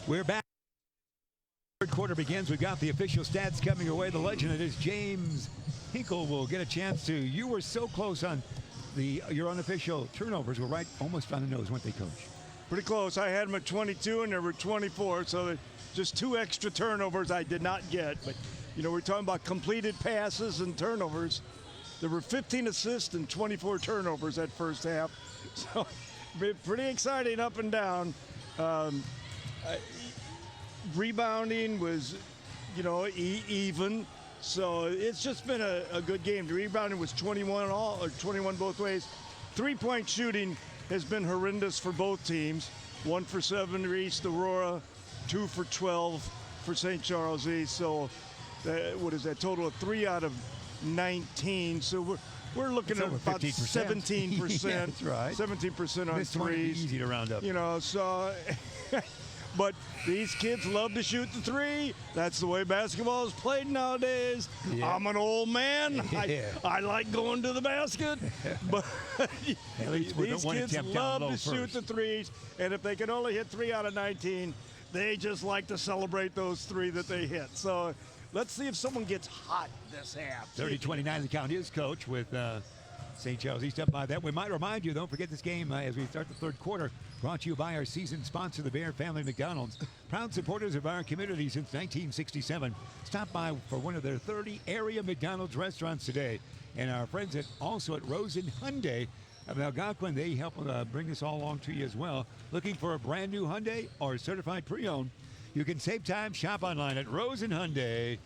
We're back. Third quarter begins. We've got the official stats coming your way. The legend that is James Hinkle will get a chance to. You were so close on your unofficial turnovers. We're right almost on the nose, weren't they, Coach? Pretty close. I had them at 22 and there were 24, so just 2 extra turnovers I did not get. But, you know, we're talking about completed passes and turnovers. There were 15 assists and 24 turnovers that first half. So, pretty exciting up and down. Rebounding was, you know, even. So it's just been a good game. The rebounding was 21 both ways. 3-point shooting has been horrendous for both teams. 1 for 7 for East Aurora, 2 for 12 for St. Charles East. So what is that total of 3 out of 19? So we're looking at about 17%. Yeah, that's right. 17% on this one would be threes. easy to round up. You know, so. But these kids love to shoot the 3. That's the way basketball is played nowadays. Yeah. I'm an old man. Yeah. I like going to the basket. But least with these one kids attempt down love low to shoot first. the 3s. And if they can only hit 3 out of 19, they just like to celebrate those 3 that they hit. So let's see if someone gets hot this half. 30-29 the count is, Coach, with St. Charles East up by that. We might remind you, don't forget this game as we start the third quarter, brought to you by our season sponsor, the Bear Family McDonald's. Proud supporters of our community since 1967. Stop by for one of their 30 area McDonald's restaurants today. And our friends also at Rosen Hyundai of Algonquin, they help bring this all along to you as well. Looking for a brand new Hyundai or certified pre-owned? You can save time, shop online at rosenhyundai.com.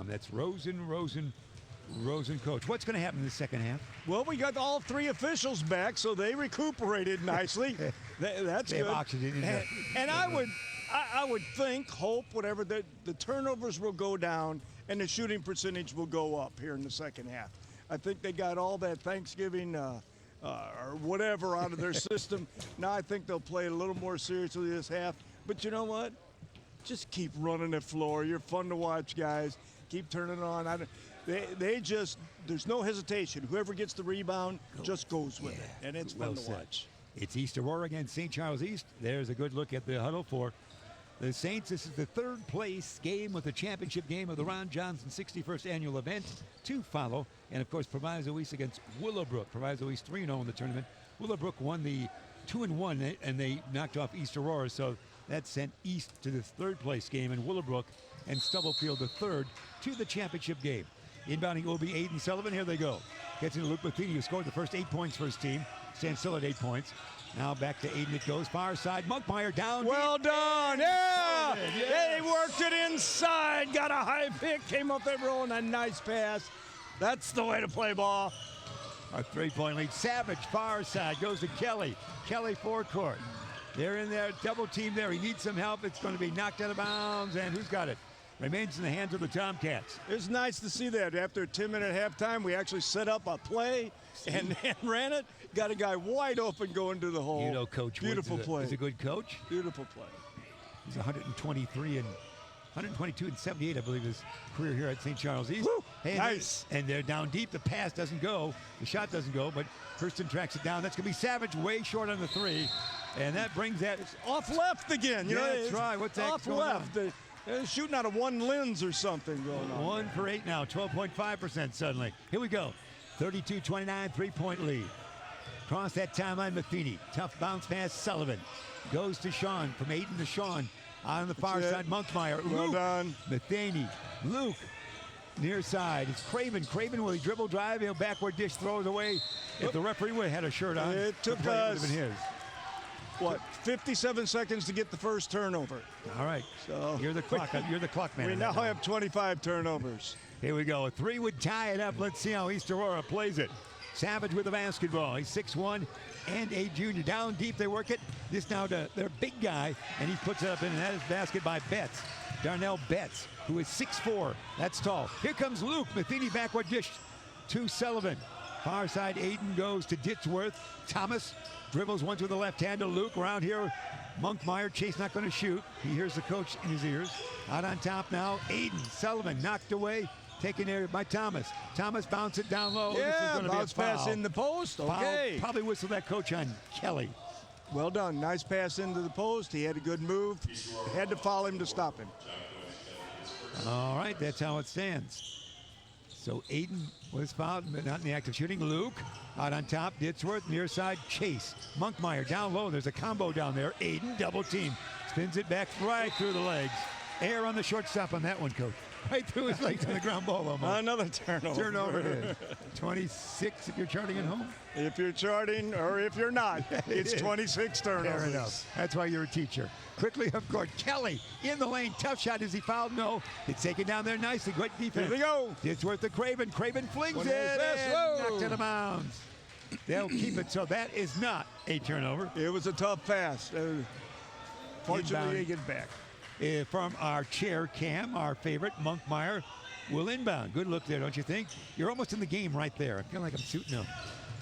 That's Rosen, Coach. What's going to happen in the second half? Well, we got all 3 officials back, so they recuperated nicely. That's They good. have oxygen in there. And I would think, hope, whatever, that the turnovers will go down and the shooting percentage will go up here in the second half. I think they got all that Thanksgiving or whatever out of their system. Now I think they'll play a little more seriously this half. But you know what? Just keep running the floor. You're fun to watch, guys. Keep turning on. There's no hesitation. Whoever gets the rebound just goes with it, and it's fun to watch. It's East Aurora against St. Charles East. There's a good look at the huddle for the Saints. This is the 3rd place game with the championship game of the Ron Johnson 61st annual event to follow. And of course, Proviso East against Willowbrook. Proviso East 3-0 in the tournament. Willowbrook won the 2-1, and they knocked off East Aurora. So that sent East to the 3rd place game, and Willowbrook and Stubblefield the 3rd to the championship game. Inbounding will be Aiden Sullivan. Here they go. Gets into Luke Matheny, who scored the first 8 points for his team. Stands still at 8 points. Now back to Aiden it goes. Far side. Monkmeyer down. Well done. Yeah. Yeah. They worked it inside. Got a high pick. Came up there rolling a nice pass. That's the way to play ball. A 3-point lead. Savage, far side. Goes to Kelly. Kelly forecourt. They're in there. Double team there. He needs some help. It's going to be knocked out of bounds. And who's got it? Remains in the hands of the Tomcats. It's nice to see that. After a 10-minute halftime, we actually set up a play and ran it. Got a guy wide open going to the hole. You know, Coach Beautiful Woods play. is a good coach. Beautiful play. He's 122 and 78, I believe, his career here at St. Charles East. Woo, And nice. And they're down deep. The pass doesn't go. The shot doesn't go, but Kirsten tracks it down. That's going to be Savage, way short on the 3. And that brings that. Off left again. You Yeah, know, that's it's right. What's that off going left. They're shooting out of one lens or something going on. 1 for 8 now, 12.5% suddenly. Here we go. 32-29, 3-point lead. Cross that timeline, Matheny. Tough bounce pass, Sullivan. Goes to Sean, from Aiden to Sean. On the far side, Monkmeyer. Well Luke. done. Matheny. Luke. Near side. It's Craven. Craven, will he dribble drive? He'll backward dish, throws away. If the referee would have had a shirt on, It took the play would have us- been his. What, 57 seconds to get the first turnover. All right. So You're the clock. You're the clock man. We in now that one. have 25 turnovers. Here we go. A 3 would tie it up. Let's see how East Aurora plays it. Savage with the basketball. He's 6'1" and a junior. Down deep, they work it. This now to their big guy, and he puts it up in, and that is basket by Betts. Darnell Betts, who is 6'4". That's tall. Here comes Luke. Matheny backward dish to Sullivan. Far side, Aiden goes to Ditchworth. Thomas dribbles one to the left hand to Luke. Around here, Monkmeyer. Chase not going to shoot. He hears the coach in his ears. Out on top now, Aiden Sullivan knocked away. Taken there by Thomas. Thomas bounced it down low. This is Yeah, going to be a bounce pass foul. in the post. Foul. Okay. Probably whistle that coach on Kelly. Well done. Nice pass into the post. He had a good move. Had to foul him to stop him. All right, that's how it stands. So Aiden was fouled, but not in the act of shooting. Luke out on top. Ditsworth, near side. Chase. Monkmeyer down low. There's a combo down there. Aiden double team. Spins it back right through the legs. Air on the shortstop on that one, Coach. Right through his legs on the ground ball almost. Another turnover. Turnover it is. 26 if you're charting at home. If you're charting or if you're not, it's 26 turnovers. Fair enough. That's why you're a teacher. Quickly up court. Kelly in the lane. Tough shot. Is he fouled? No. It's taken down there nicely. Great defense. Here we go. It's worth the Craven. Craven flings One it pass. and knocked out of bounds. They'll keep it. So that is not a turnover. It was a tough pass. Fortunately, Inbound. they get back. From our chair cam, our favorite, Monkmeyer, will inbound. Good look there, don't you think? You're almost in the game right there. I feel like I'm shooting him.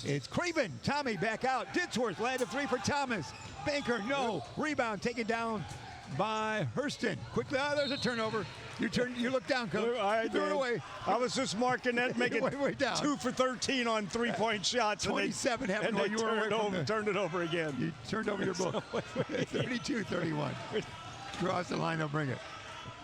It's Craven. Tommy back out. Ditsworth landed 3 for Thomas. Banker, no. Rebound taken down by Hurston. Quickly, there's a turnover. You look down, Coach. I Threw it did. away. I was just marking that, making Way down. 2 for 13 on 3-point shots. 27 happened and while they you were turned it over again. You turned over your book. 32-31. Cross the line, they'll bring it.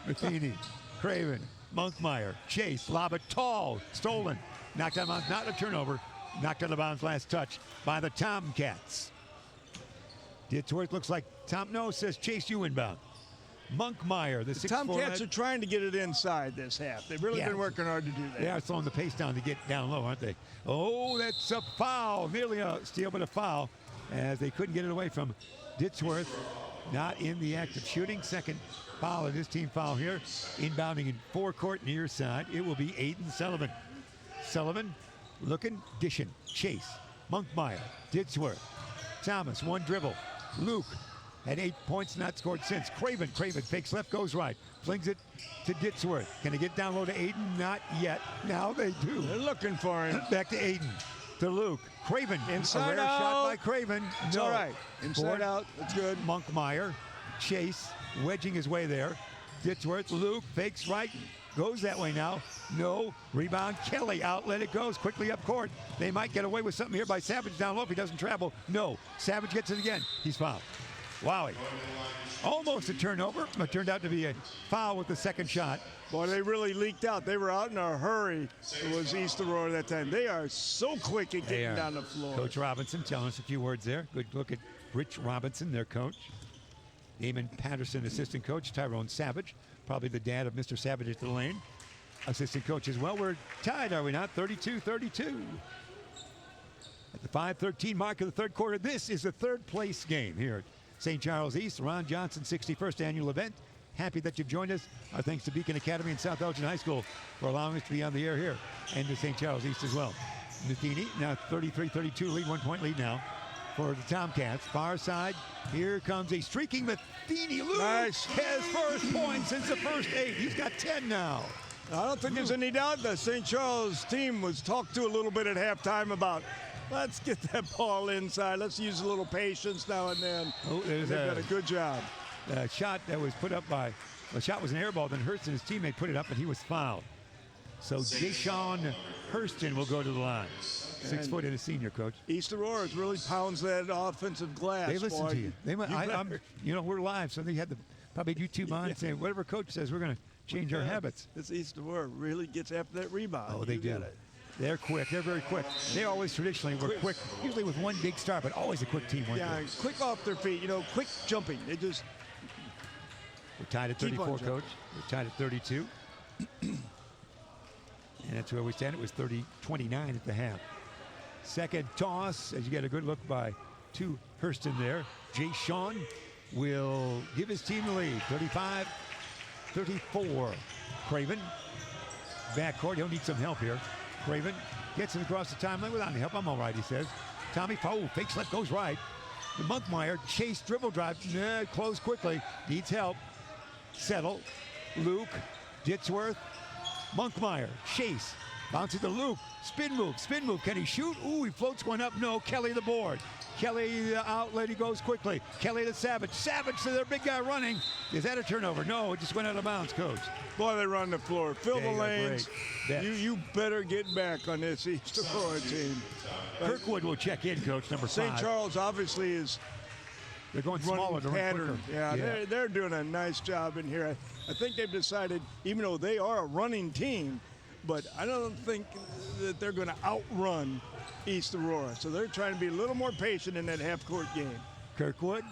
Matheny, Craven, Monkmeyer, Chase, lob it tall, stolen. Knocked out of bounds, not a turnover. Knocked out of bounds last touch by the Tomcats. Ditsworth looks like says Chase, you inbound. Monkmeyer, the 6'4". Tomcats are trying to get it inside this half. They've really been working hard to do that. They are slowing the pace down to get down low, aren't they? Oh, that's a foul. Nearly a steal, but a foul, as they couldn't get it away from Ditsworth. Not in the act of shooting. Second foul of this team foul here. Inbounding in forecourt near side. It will be Aiden Sullivan. Sullivan looking, dishing. Chase, Monkmeyer, Ditsworth. Thomas, one dribble. Luke had 8 points, not scored since. Craven fakes left, goes right. Flings it to Ditsworth. Can he get down low to Aiden? Not yet. Now they do. They're looking for him. Back to Aiden. To Luke. Craven. Inside a rare out. shot by Craven. It's no. all right. Inside out. That's good. Monkmeyer. Chase wedging his way there. Ditsworth. Luke fakes right. Goes that way now. No. Rebound. Kelly outlet. It goes quickly up court. They might get away with something here by Savage down low if he doesn't travel. No. Savage gets it again. He's fouled. Wowie. Almost a turnover, but turned out to be a foul with the second shot. Boy, they really leaked out. They were out in a hurry. It was East Aurora that time. They are so quick at getting down the floor. Coach Robinson telling us a few words there. Good look at Rich Robinson, their coach. Eamon Patterson, assistant coach. Tyrone Savage, probably the dad of Mr. Savage at the lane. Assistant coach as well. We're tied, are we not? 32-32. At the 5:13 mark of the third quarter, this is the third place game here at St. Charles East, Ron Johnson 61st annual event. Happy that you've joined us. Our thanks to Beacon Academy and South Elgin High School for allowing us to be on the air here and to St. Charles East as well. Matheny now 33-32 lead, 1 point lead now for the Tomcats. Far side, here comes a streaking Matheny. Luke Nice. has first point since the first 8. He's got 10 now. I don't think there's any doubt the St. Charles team was talked to a little bit at halftime about, let's get that ball inside. Let's use a little patience now and then. Oh, there's They've done a good job. a shot that was put up by, the shot was an air ball, then Hurston, his teammate, put it up and he was fouled. So Deshaun Hurston will go to the line. 6 foot and a senior, coach. East Aurora really pounds that offensive glass. They listen boy. to you. They might, we're live, so they had to probably YouTube on and say, whatever coach says, we're going to change our habits. This East Aurora really gets after that rebound. Oh, they do. They're quick. They're very quick. They always traditionally were quick, usually with one big star, but always a quick team. Yeah, quick off their feet. Quick jumping. They just. We're tied at 34, Coach. We're tied at 32. And that's where we stand. It was 30-29 at the half. Second toss, as you get a good look by Hurston there. Jay Sean will give his team the lead. 35-34. Craven. Backcourt. He'll need some help here. Craven gets it across the timeline without any help. I'm all right, he says. Tommy fakes left, goes right. The Monkmeyer, Chase dribble drive. Close quickly. Needs help. Settle. Luke. Ditsworth. Monkmeyer. Chase. Bounces to Luke. Spin move. Can he shoot? Ooh, he floats one up. No. Kelly the board. Kelly the outlet. He goes quickly. Kelly to Savage. Savage to their big guy running. Is that a turnover? No, it just went out of bounds, Coach. Boy, they run the floor. Fill the lanes. Great. You better get back on this East Aurora team. Kirkwood will check in, Coach, number 5. St. Charles obviously is They're going smaller to run pattern. quicker. Yeah, they're doing a nice job in here. I think they've decided, even though they are a running team, but I don't think that they're going to outrun East Aurora. So they're trying to be a little more patient in that half-court game. Kirkwood.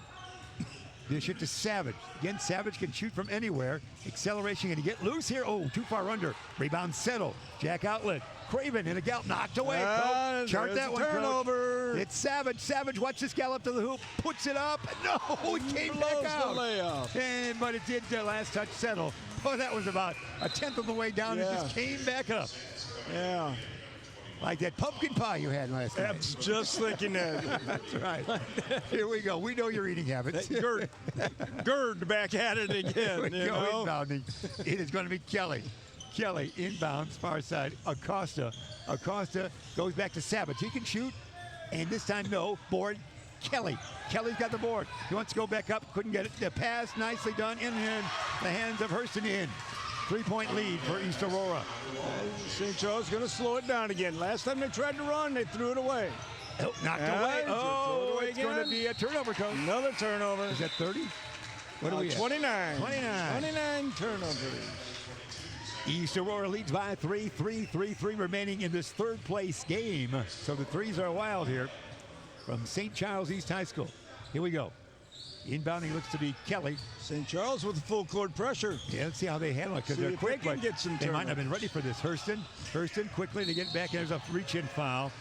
Dish it to Savage. Again, Savage can shoot from anywhere. Acceleration, can he get loose here? Oh, too far under. Rebound settle. Jack outlet. Craven in a gallop, knocked away. Chart that one, turnover. Coach. It's Savage. Savage, watch this gallop to the hoop. Puts it up. No, it came back out. The layup. But it did last touch settle. Oh, that was about a tenth of the way down. It just came back up. Yeah. Like that pumpkin pie you had last night. I was just thinking that. That's right. Here we go. We know your eating habits. Gerd back at it again. Here we go, inbounding. It is going to be Kelly. Kelly inbounds, far side. Acosta. Acosta goes back to Savage. He can shoot. And this time, no. Board. Kelly. Kelly's got the board. He wants to go back up. Couldn't get it. The pass, nicely done. In the hands of Hurston in. 3-point lead for East Aurora. St. Charles going to slow it down again. Last time they tried to run, they threw it away. Oh, knocked away. Oh, it's going to be a turnover, Coach. Another turnover. Is that 30? What do we have? 29. 29. 29 turnovers. East Aurora leads by 3 remaining in this third place game. So the threes are wild here from St. Charles East High School. Here we go. Inbounding looks to be Kelly. St. Charles with full court pressure. Yeah, let's see how they handle it because they're quick, but they might not have been ready for this. Hurston quickly to get back. There's a reach-in foul.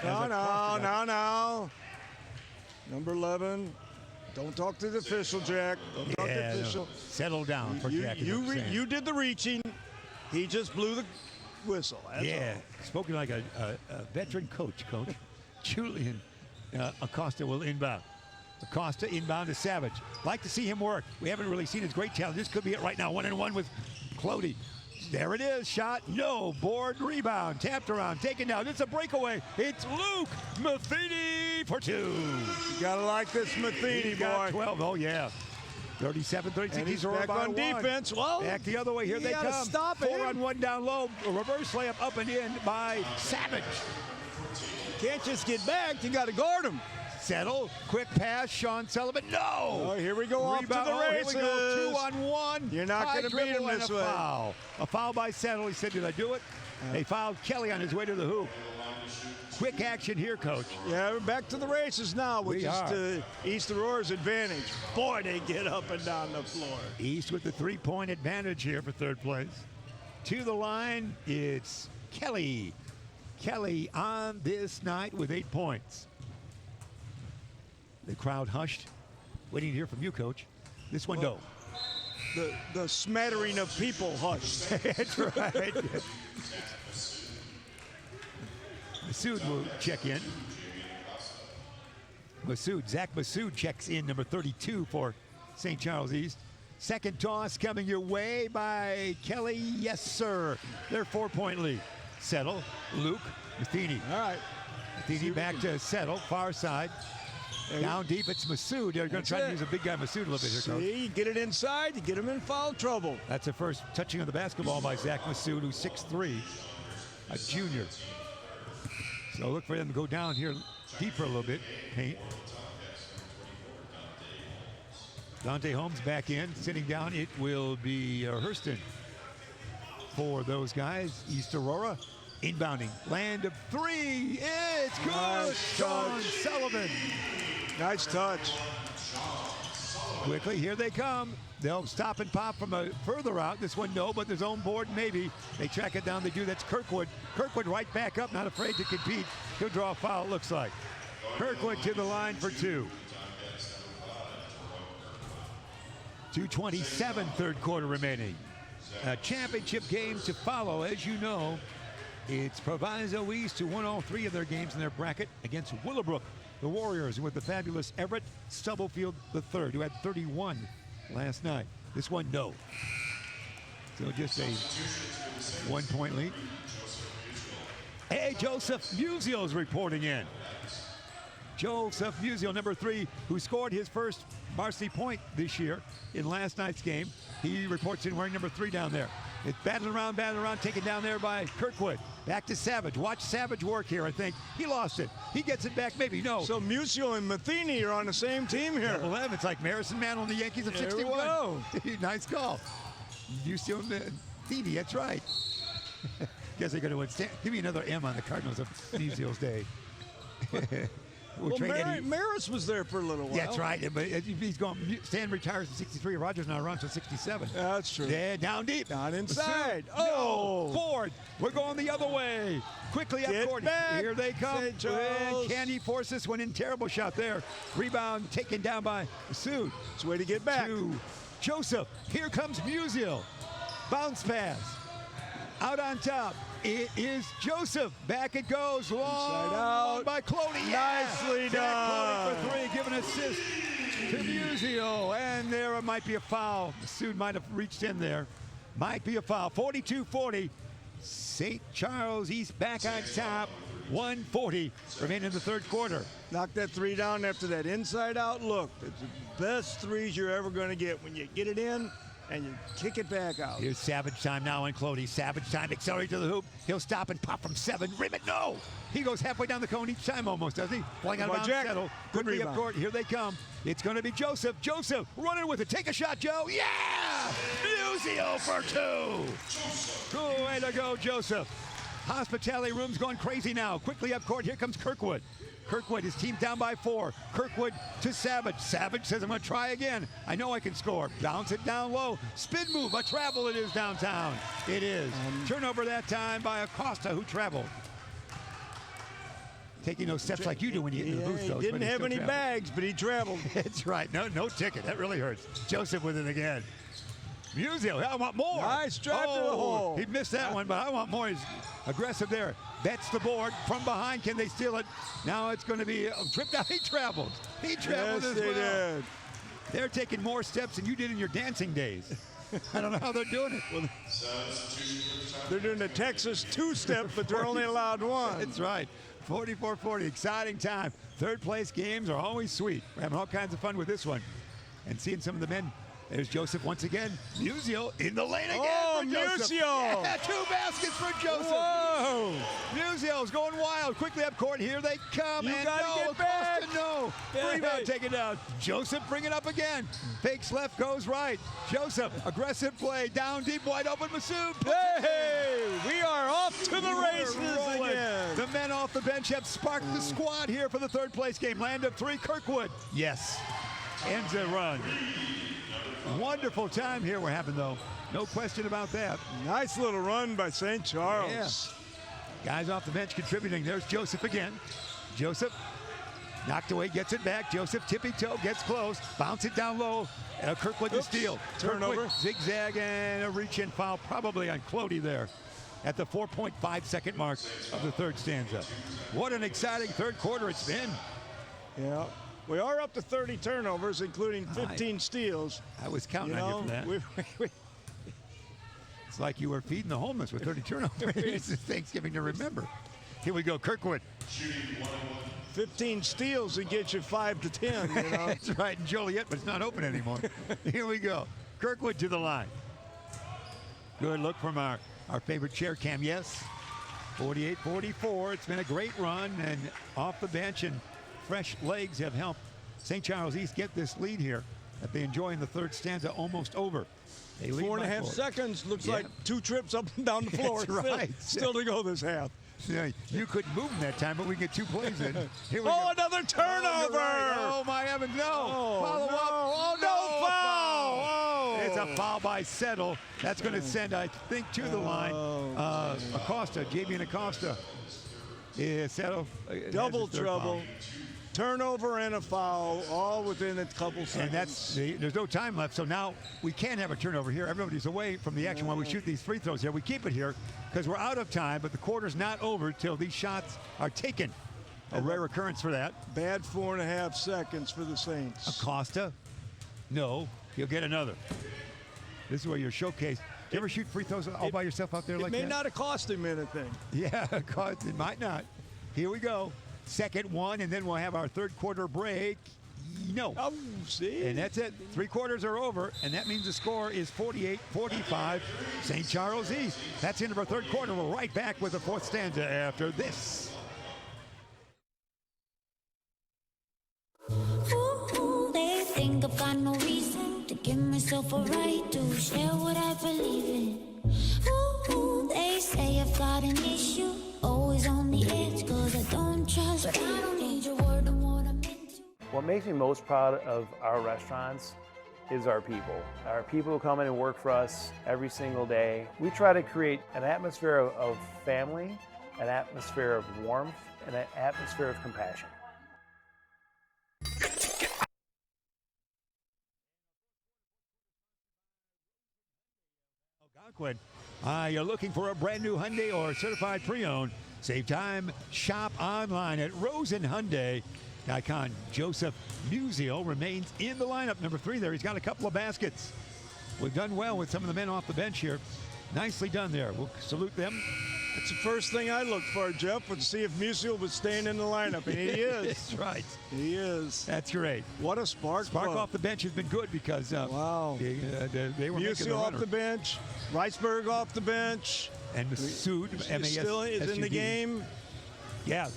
No. Number 11. Don't talk to the official, Jack. Don't talk to the official. No. Settle down for Jack. You did the reaching. He just blew the whistle. That's all. Spoken like a veteran coach. Julian Acosta will inbound. Acosta inbound to Savage. Like to see him work. We haven't really seen his great talent. This could be it right now. 1-on-1 with Clody. There it is. Shot. No. Board. Rebound. Tapped around. Taken down. It's a breakaway. It's Luke Matheny for 2. You gotta like this Matheny, boy. 12. Oh, yeah. 37-36. And he's back on defense. Well, back the otother way. Here they come. Stop 4-on-1 down low. A reverse layup up and in by Savage. You can't just get back. You got to guard him. Settle. Quick pass. Sean Sullivan. No. Oh, here we go. Off to the races. Here we go. 2-on-1. You're not going to beat him this way. A foul by Settle. He said, did I do it? They fouled Kelly on his way to the hoop. Quick action here, Coach. Yeah, we're back to the races now, which is to East Aurora's advantage. Boy, they get up and down the floor. East with the 3-point advantage here for third place. To the line, it's Kelly. Kelly on this night with 8 points. The crowd hushed. Waiting to hear from you, Coach. This one, no. The smattering of people hushed. That's right. Massoud will check in. Zach Massoud checks in, number 32 for St. Charles East. Second toss coming your way by Kelly. Yes, sir. Their 4-point lead. Settle. Luke. Matheny. All right. Matheny back to Settle. Far side. Down deep, it's Massoud. They're going to try to use a big guy Massoud a little bit here, Coach. See, you get it inside, you get him in foul trouble. That's the first touching of the basketball by Zach Massoud, who's 6'3", a junior. So look for them to go down here deeper a little bit. Paint. Dante Holmes back in, sitting down. It will be Hurston for those guys. East Aurora inbounding. Land of 3. It's good. Nice Sean Sullivan. Nice touch. Quickly, here they come. They'll stop and pop from a further out. This one, no, but their own board, maybe. They track it down. They do. That's Kirkwood. Kirkwood right back up, not afraid to compete. He'll draw a foul, it looks like. Kirkwood to the line for 2. 2:27, third quarter remaining. A championship game to follow, as you know. It's Proviso East, who won all 3 of their games in their bracket against Willowbrook. The Warriors with the fabulous Everett Stubblefield III, who had 31 last night. This one, no. So just a 1-point lead. Hey, Joseph Musial's reporting in. Joseph Musial, number 3, who scored his first varsity point this year in last night's game. He reports in wearing number 3 down there. It's battling around, taken down there by Kirkwood. Back to Savage. Watch Savage work here, I think. He lost it. He gets it back, maybe. No. So Musial and Matheny are on the same team here. Double M. It's like Marison Mantle and the Yankees of There we 61. go. Nice call. Musial and Matheny, that's right. Guess they're going to win. Give me another M on the Cardinals of Musial's day. Well, Maris was there for a little while. That's right, but he's going. Stan retires in 63. Rogers not around until 67. Yeah, that's true. Yeah, down deep. Not inside. Oh, Ford. We're going the other way. Quickly up court. Here they come. And can he force this one in? Terrible shot there. Rebound taken down by Sood. It's a way to get back. To Joseph. Here comes Musial. Bounce pass. Out on top. It is Joseph. Back it goes. Long Inside out. by Cloney. Nicely Zach done. Cloney for three. Give an assist to Musial. And there might be a foul. Sood might have reached in there. Might be a foul. 42-40. St. Charles East back on top. 140 remaining in the third quarter. Knock that three down after that inside out look. It's the best threes you're ever going to get when you get it in and you kick it back out. Here's Savage time now on Cloney. Savage time, accelerate to the hoop. He'll stop and pop from 7. Rim it, no! He goes halfway down the cone each time almost, doesn't he? Flying out of bounds, settle. Good Quickly up rebound. court. Here they come. It's going to be Joseph. Joseph running with it. Take a shot, Joe. Yeah! Musial for 2. Good way to go, Joseph. Hospitality room's going crazy now. Quickly up court. Here comes Kirkwood. Kirkwood, his team down by 4. Kirkwood to Savage. Savage says, I'm going to try again. I know I can score. Bounce it down low. Spin move. A travel it is downtown. It is. Turnover that time by Acosta, who traveled. Taking those steps like you do when you get in the booth, though. He didn't have any bags, but he traveled. That's right. No ticket. That really hurts. Joseph with it again. Musial, I want more. Nice drive to the hole. He missed that one, but I want more. He's aggressive there. Bets the board from behind. Can they steal it? Now it's going to be a trip down. He traveled. He traveled as well. Did. They're taking more steps than you did in your dancing days. I don't know how they're doing it. Well, they're doing the Texas two-step, but they're only allowed one. That's right. 44-40, exciting time. Third place games are always sweet. We're having all kinds of fun with this one. And seeing some of the men. There's Joseph once again. Musial in the lane again for Joseph. Musial! Yeah, 2 baskets for Joseph. Whoa! Musial's going wild. Quickly up court. Here they come. You and gotta no, get back. Acosta, no. Hey. Rebound taken down. Joseph bring it up again. Fakes left, goes right. Joseph, aggressive play. Down deep, wide open. Masood. Hey, we are off to the races again. The men off the bench have sparked the squad here for the third place game. Land of 3, Kirkwood. Yes. Ends a run. Wonderful time here we're having, though. No question about that. Nice little run by St. Charles. Yeah. Guys off the bench contributing. There's Joseph again. Joseph knocked away, gets it back. Joseph tippy-toe, gets close. Bounce it down low. Kirkwood to steal. Turnover. Kirkwood, zigzag and a reach-in foul probably on Clody there at the 4.5-second mark of the third stanza. What an exciting third quarter it's been. Yeah. We are up to 30 turnovers, including 15 steals. I was counting on you for that. It's like you were feeding the homeless with 30 turnovers. It's Thanksgiving to remember. Here we go, Kirkwood. 15 steals to get you 5 to 10. You know? That's right, and Joliet, but it's not open anymore. Here we go. Kirkwood to the line. Good look from our favorite chair cam. Yes, 48-44. It's been a great run, and off the bench and fresh legs have helped St. Charles East get this lead here that they enjoy in the third stanza almost over. They lead 4.5 seconds. Looks like 2 trips up and down the floor. That's right. Still to go this half. Yeah, you couldn't move him that time, but we get 2 plays in. Here we go. Another turnover! Oh, my heavens, no. Follow up. Oh, no foul! Oh. It's a foul by Settle. That's going to send, I think, to the line. Acosta, Javian Acosta. Yeah, Settle. Double trouble. Turnover and a foul, all within a couple seconds. And there's no time left, so now we can't have a turnover here. Everybody's away from the action while we shoot these free throws here. We keep it here because we're out of time, but the quarter's not over till these shots are taken. A rare occurrence for that. Bad 4.5 seconds for the Saints. Acosta, no, he'll get another. This is where you're showcased. Do you ever shoot free throws all by yourself out there like that? It may not have cost him anything. Yeah, it might not. Here we go. Second one, and then we'll have our third quarter break. No. Oh, see? And that's it. 3 quarters are over, and that means the score is 48-45, St. Charles East. That's the end of our 3rd quarter. We're right back with the 4th stanza after this. Ooh, they think I've got no reason to give myself a right to share what I believe in. Ooh, they say I've got an issue, always on the edge, cause I don't trust, but I don't need your word on what I'm into. What makes me most proud of our restaurants is our people. Our people who come in and work for us every single day. We try to create an atmosphere of family, an atmosphere of warmth, and an atmosphere of compassion. Algonquin. You're looking for a brand new Hyundai or certified pre-owned. Save time, shop online at Rosen Hyundai. Icon Joseph Musial remains in the lineup. Number 3 there. He's got a couple of baskets. We've done well with some of the men off the bench here. Nicely done there. We'll salute them. That's the first thing I looked for, Jeff, was to see if Musial was staying in the lineup, and he is. That's right. He is. That's great. What a spark. Spark plug. off the bench has been good because Wow. they were making the Musial off runner. the bench, Reisberg off the bench. And Masood, Still is in the game. Yeah.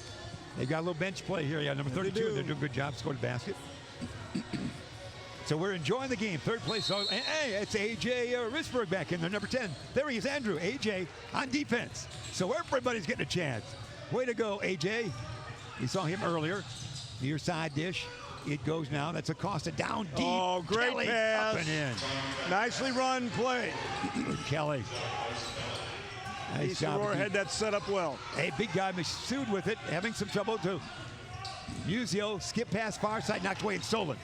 They've got a little bench play here. Yeah, number Yeah, they 32. do. They're doing a good job scoring a basket. So we're enjoying the game. 3rd place. And hey, it's A.J. Risberg back in there, number 10. There he is, Andrew. A.J. on defense. So everybody's getting a chance. Way to go, A.J. You saw him earlier. Near side dish. It goes now. That's Acosta down deep. Oh, great Kelly pass. up and in. Nicely run play. Kelly. Nice job. Aurora had that set up well. Hey, big guy Masood with it, having some trouble too. Musio, skip past far side, knocked away and stolen.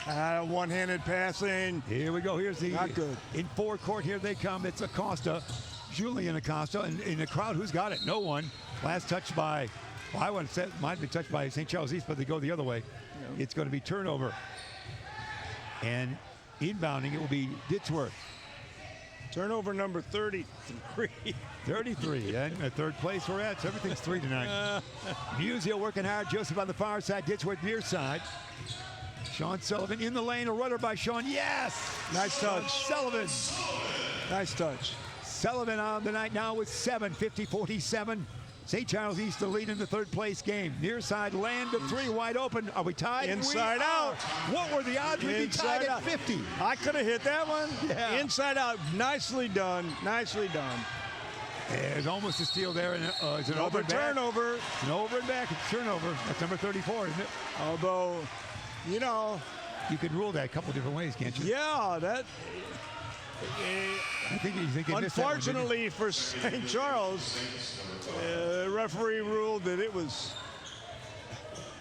One-handed passing. Here we go. Here's the Not good. In forecourt. Here they come. It's Acosta, Julian Acosta, and in the crowd, who's got it? No one. Last touch by, well, I want to say it might be touched by St. Charles East, but they go the other way. Yeah. It's going to be turnover. And inbounding, it will be Ditsworth. Turnover number 33. 33, and at 3rd place we're at, so everything's 3 tonight. Musio working hard, Joseph on the far side, Ditsworth near side. Sean Sullivan in the lane, a runner by Sean, yes! Nice touch. Sullivan. Nice touch. Sullivan on the night now with 7, 50-47. St. Charles East the lead in the 3rd place game. Near side, land of 3, wide open. Are we tied? Inside out. What were the odds we'd be tied at 50? I could have hit that one. Yeah. Inside out. Nicely done. Nicely done. There's almost a steal there. And, it's an over and back. Turnover. It's an over and back. It's turnover. That's number 34, isn't it? Although, you know. You can rule that a couple different ways, can't you? Yeah, that. I think you Unfortunately for St. Charles, referee ruled that it was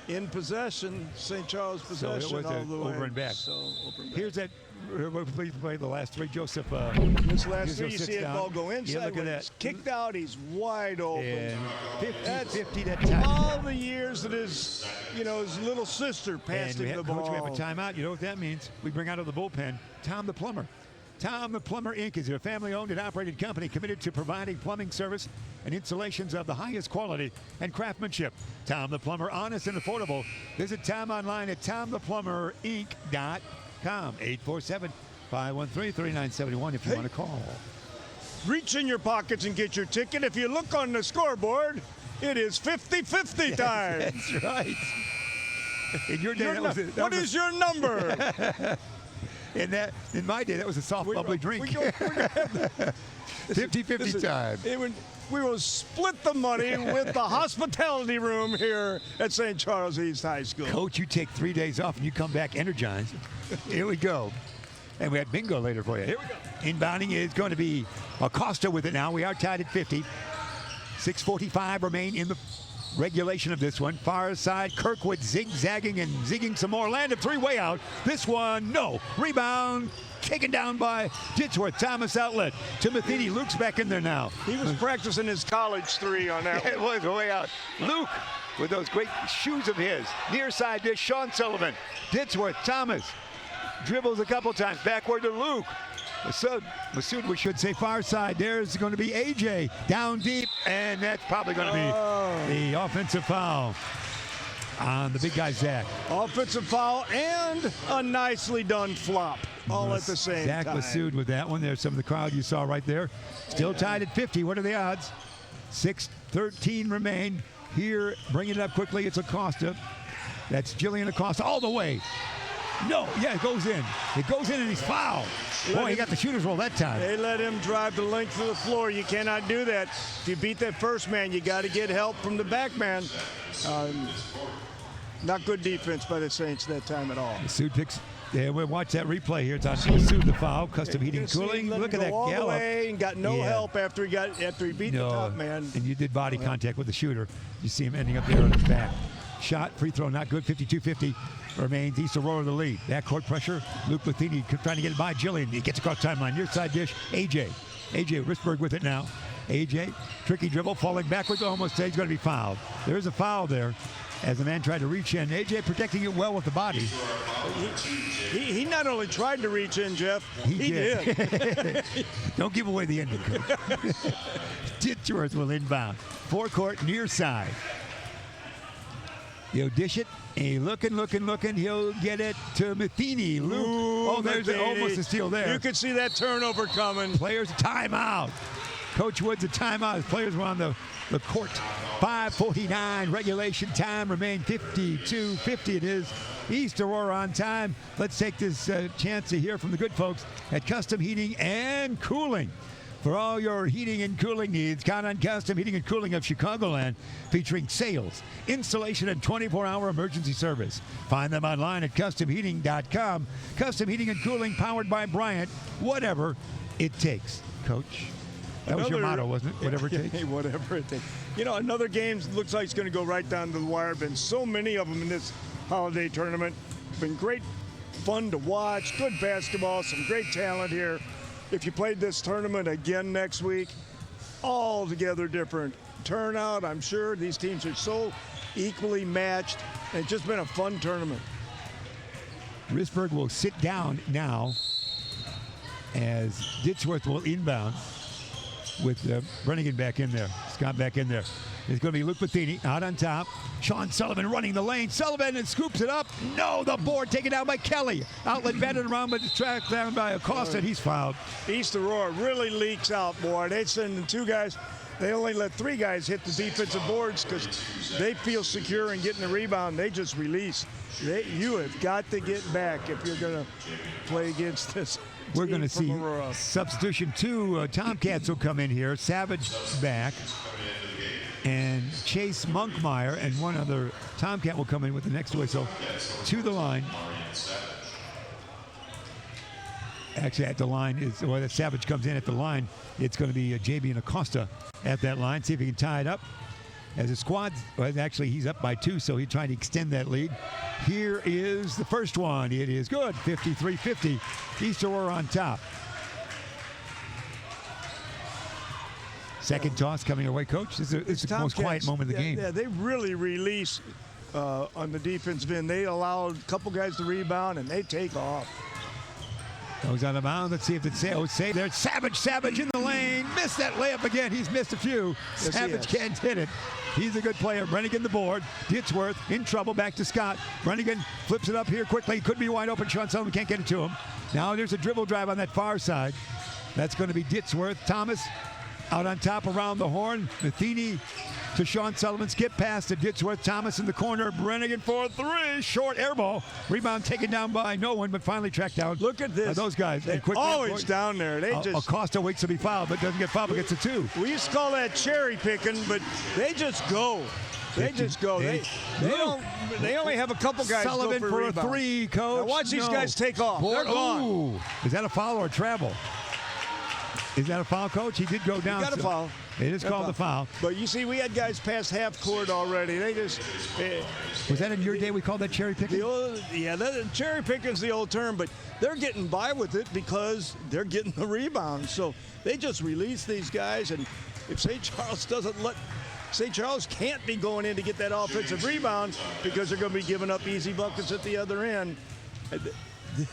in possession, St. Charles possession. So it was all the way. over and back. So over and back. Here's that. Please play the last 3. Joseph. This last 3, you see it ball go inside. Yeah, look at that. He's kicked out. He's wide open. And 50 that all time. the years that his little sister passed him the ball. Coach, we have a timeout. You know what that means? We bring out of the bullpen Tom the Plumber. Tom the Plumber, Inc. is a family-owned and operated company committed to providing plumbing service and installations of the highest quality and craftsmanship. Tom the Plumber, honest and affordable. Visit Tom online at tomtheplumber.inc.com. 847-513-3971 if you want to call. Reach in your pockets and get your ticket. If you look on the scoreboard, it is 50-50 time. That's right. In your day, what is your number? In my day, that was a soft, bubbly drink. 50-50 time. We will split the money with the hospitality room here at St. Charles East High School. Coach, you take 3 days off and you come back energized. Here we go. And we have bingo later for you. Here we go. Inbounding is going to be Acosta with it now. We are tied at 50. 6:45 remain in the regulation of this one. Far side, Kirkwood zigzagging and zigging some more. Land of 3 way out. This one, no. Rebound, taken down by Ditsworth. Thomas outlet to Matheny. Luke's back in there now. He was practicing his college 3 on that one. It was way out. Luke with those great shoes of his. Near side dish, Sean Sullivan. Ditsworth, Thomas. Dribbles a couple times. Backward to Luke. Masood, we should say far side. There's going to be AJ down deep, and that's probably going to be the offensive foul. on the big guy, Zach. Offensive foul and a nicely done flop all at the same Zach time. was sued with that one. There's some of the crowd you saw right there. Still tied at 50. What are the odds? 6:13 remain. Here, bringing it up quickly, it's Acosta. That's Jillian Acosta all the way. No, yeah, it goes in. It goes in and he's fouled. Boy, he got the shooter's roll that time. They let him drive the length of the floor. You cannot do that. If you beat that first man, you got to get help from the back man. Not good defense by the Saints that time at all. Sud picks. Yeah, we'll watch that replay here. It's on Sud, the foul. Custom Heating and Cooling. Look at that all gallop. the way and got no help after he beat the top man. And you did body contact with the shooter. You see him ending up there on his back. Shot, free throw, not good. 52-50 remains. East Aurora the lead. Backcourt pressure. Luke Matheny trying to get it by Jillian. He gets across timeline. Near side dish. AJ Risberg with it now. AJ, tricky dribble, falling backwards. Almost he's going to be fouled. There's a foul there as the man tried to reach in. AJ protecting it well with the body. He not only tried to reach in, Jeff, he did. Don't give away the ending, coach. Ditchworth will inbound. Forecourt, near side. He'll dish it. He looking. He'll get it to Matheny. Luke. Ooh, there's almost a steal there. You could see that turnover coming. Players timeout. Coach Woods a timeout. His players were on the court. 5:49 regulation time. Remain 52-50 it is. East Aurora on time. Let's take this chance to hear from the good folks at Custom Heating and Cooling. For all your heating and cooling needs, count on Custom Heating and Cooling of Chicagoland, featuring sales, installation, and 24-hour emergency service. Find them online at customheating.com. Custom Heating and Cooling, powered by Bryant. Whatever it takes, Coach. That was your motto, wasn't it? Whatever it takes. Whatever it takes. You know, another game looks like it's going to go right down to the wire. Been so many of them in this holiday tournament. Been great fun to watch. Good basketball. Some great talent here. If you played this tournament again next week, altogether different turnout. I'm sure these teams are so equally matched. It's just been a fun tournament. Risberg will sit down now as Ditchworth will inbound with Brennigan back in there. Scott back in there. It's going to be Luke Matheny out on top. Sean Sullivan running the lane. Sullivan and scoops it up. No, the board taken down by Kelly. Outlet batted around, but it's tracked down by Acosta, and he's fouled. East Aurora really leaks out, boy. They send two guys. They only let three guys hit the defensive boards because they feel secure in getting the rebound. They just release. You have got to get back if you're going to play against this. We're going to see Aurora. Substitution 2. Tomcats will come in here. Savage back. And Chase Monkmeyer and one other Tomcat will come in with the next whistle to the line. Actually, at the line is well, Savage comes in at the line. It's going to be JB and Acosta at that line. See if he can tie it up. As a squad, well, actually, he's up by 2, so he's trying to extend that lead. Here is the first one. It is good. 53-50. East Aurora on top. Second toss coming away, Coach. This is the most quiet moment of the game. Yeah, they really release on the defensive end. They allow a couple guys to rebound, and they take off. Goes out of bounds. Let's see if it's save. There's Savage in the lane. Missed that layup again. He's missed a few. Yes, Savage can't hit it. He's a good player. Brennigan the board. Ditchworth in trouble. Back to Scott. Brennigan flips it up here quickly. Could be wide open. Sean Sullivan can't get it to him. Now there's a dribble drive on that far side. That's going to be Ditchworth. Thomas out on top around the horn. Matheny to Sean Sullivan. Skip pass to Ditchworth. Thomas in the corner. Brennigan for 3. Short air ball. Rebound taken down by no one, but finally tracked down. Look at this. Those guys. They're always down there. They just Acosta waits to be fouled, but doesn't get fouled, but gets a 2. We used to call that cherry picking, but they just go. They just go. They only have a couple guys Sullivan go for a 3, Coach. Now watch these guys take off. They're gone. Ooh. Is that a foul or a travel? Is that a foul, Coach? He did go down. He got a foul. It is called a foul. But you see, we had guys past half court already. They just was that in your day? We called that cherry picking. Cherry picking's the old term, but they're getting by with it because they're getting the rebound. So they just release these guys, and if St. Charles doesn't let. St. Charles can't be going in to get that offensive rebound because they're going to be giving up easy buckets at the other end.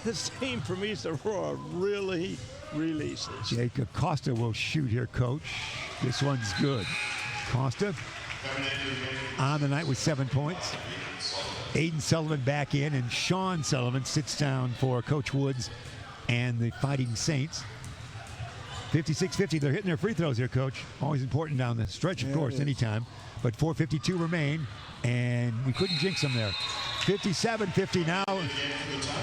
This team from East Aurora really releases. Jake Acosta will shoot here, Coach. This one's good. Acosta on the night with 7 points. Aiden Sullivan back in, and Sean Sullivan sits down for Coach Woods and the Fighting Saints. 56-50, they're hitting their free throws here, Coach. Always important down the stretch, of course, anytime. But 4:52 remain, and we couldn't jinx them there. 57-50 now.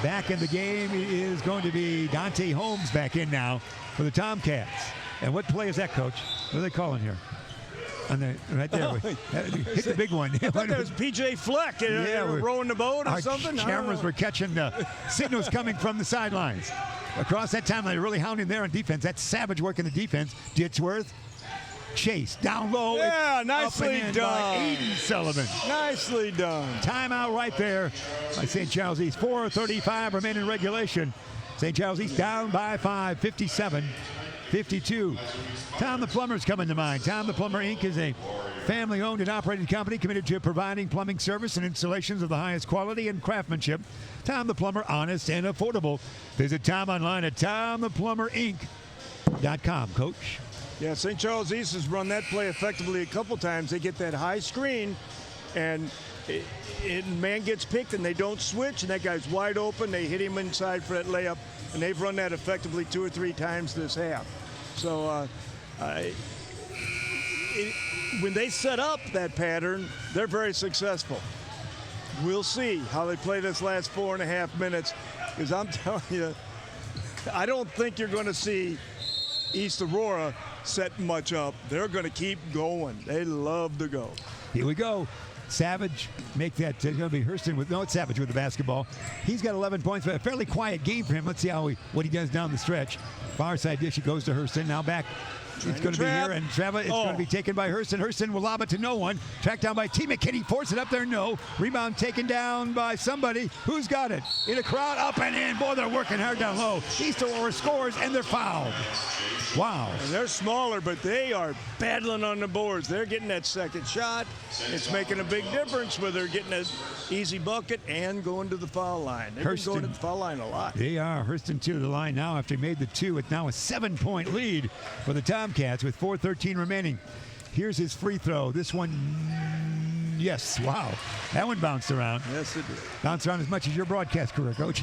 Back in the game is going to be Dante Holmes back in now for the Tomcats. And what play is that, Coach? What are they calling here? Right there. Hit the big one. I thought that was P.J. Fleck. Rowing the boat or something. Our cameras were catching signals coming from the sidelines. Across that time, they're really hounding there on defense. That's Savage working the defense. Ditchworth. Chase down low. Yeah, nicely done. By Aiden Sullivan. Nicely done. Timeout right there by St. Charles East. 4:35 remain in regulation. St. Charles East down by 5, 57-52. Tom the Plumber's coming to mind. Tom the Plumber, Inc. is a family-owned and operated company committed to providing plumbing service and installations of the highest quality and craftsmanship. Tom the Plumber, honest and affordable. Visit Tom online at tomtheplumberinc.com. Coach? Yeah, St. Charles East has run that play effectively a couple times. They get that high screen, and man gets picked, and they don't switch, and that guy's wide open. They hit him inside for that layup, and they've run that effectively 2 or 3 times this half. So when they set up that pattern, they're very successful. We'll see how they play this last 4.5 minutes, because I'm telling you, I don't think you're going to see East Aurora set much up. They're going to keep going. They love to go. Here we go. Savage make that. It's going to be Hurston with it's Savage with the basketball. He's got 11 points, but a fairly quiet game for him. Let's see what he does down the stretch. Far side dish. It goes to Hurston. Now back. It's going to be here, and Trevor, it's going to be taken by Hurston. Hurston will lob it to no one. Tracked down by T. McKinney. Force it up there, no. Rebound taken down by somebody. Who's got it? In a crowd, up and in. Boy, they're working hard down low. East Aurora scores, and they're fouled. Wow. And they're smaller, but they are battling on the boards. They're getting that second shot. It's making a big difference where they're getting an easy bucket and going to the foul line. They've been going to the foul line a lot. They are. Hurston to the line now after he made the 2. It's now a 7-point lead for the Tomcats with 4:13 remaining. Here's his free throw. This one, yes, wow. That one bounced around. Yes, it did. Bounced around as much as your broadcast career, Coach.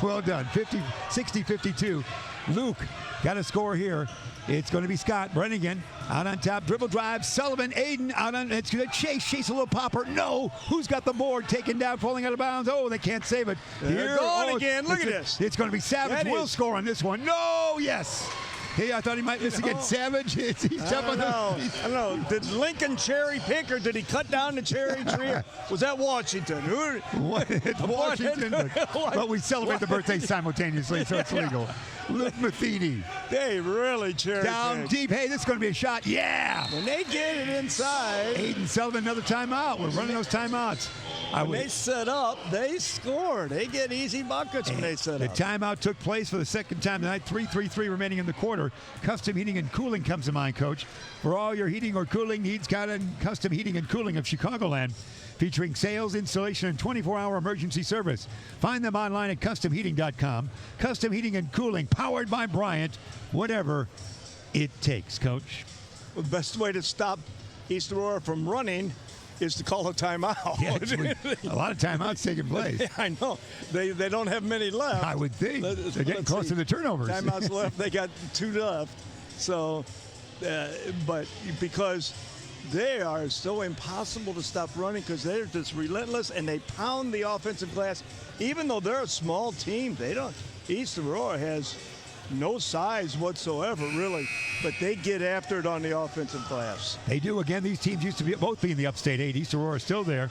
Well done. 60-52. Luke got a score here. It's going to be Scott Brennigan out on top. Dribble drive. Sullivan, Aiden out on. It's going to Chase a little popper. No. Who's got the board? Taken down, falling out of bounds. Oh, they can't save it. They're going again. Look at this. It's going to be Savage. Will score on this one. No. Yes. Hey, I thought he might miss again. Savage. He's tough on I don't know. Did Lincoln cherry pick, or did he cut down the cherry tree? Was that Washington? It's Washington. But we celebrate the birthdays simultaneously, so it's legal. Luke Matheny. They really cherry down pick. Deep. Hey, this is going to be a shot. Yeah. When they get it inside. Aiden Sullivan, another timeout. We're running those timeouts. When they set up, they score. They get easy buckets when they set up. The timeout took place for the second time tonight. 3:33 remaining in the quarter. Custom Heating and Cooling comes to mind, Coach. For all your heating or cooling needs, Custom Heating and Cooling of Chicagoland. Featuring sales, installation, and 24-hour emergency service. Find them online at customheating.com. Custom Heating and Cooling, powered by Bryant. Whatever it takes, Coach. Well, the best way to stop East Aurora from running is to call a timeout. Yeah, a lot of timeouts taking place. Yeah, I know. They don't have many left. I would think. They're getting close to the turnovers. Timeouts left. They got 2 left. So, but because they are so impossible to stop running because they're just relentless and they pound the offensive glass. Even though they're a small team, East Aurora has no size whatsoever, really, but they get after it on the offensive glass. They do. Again, these teams used to both be in the Upstate 8. East Aurora is still there,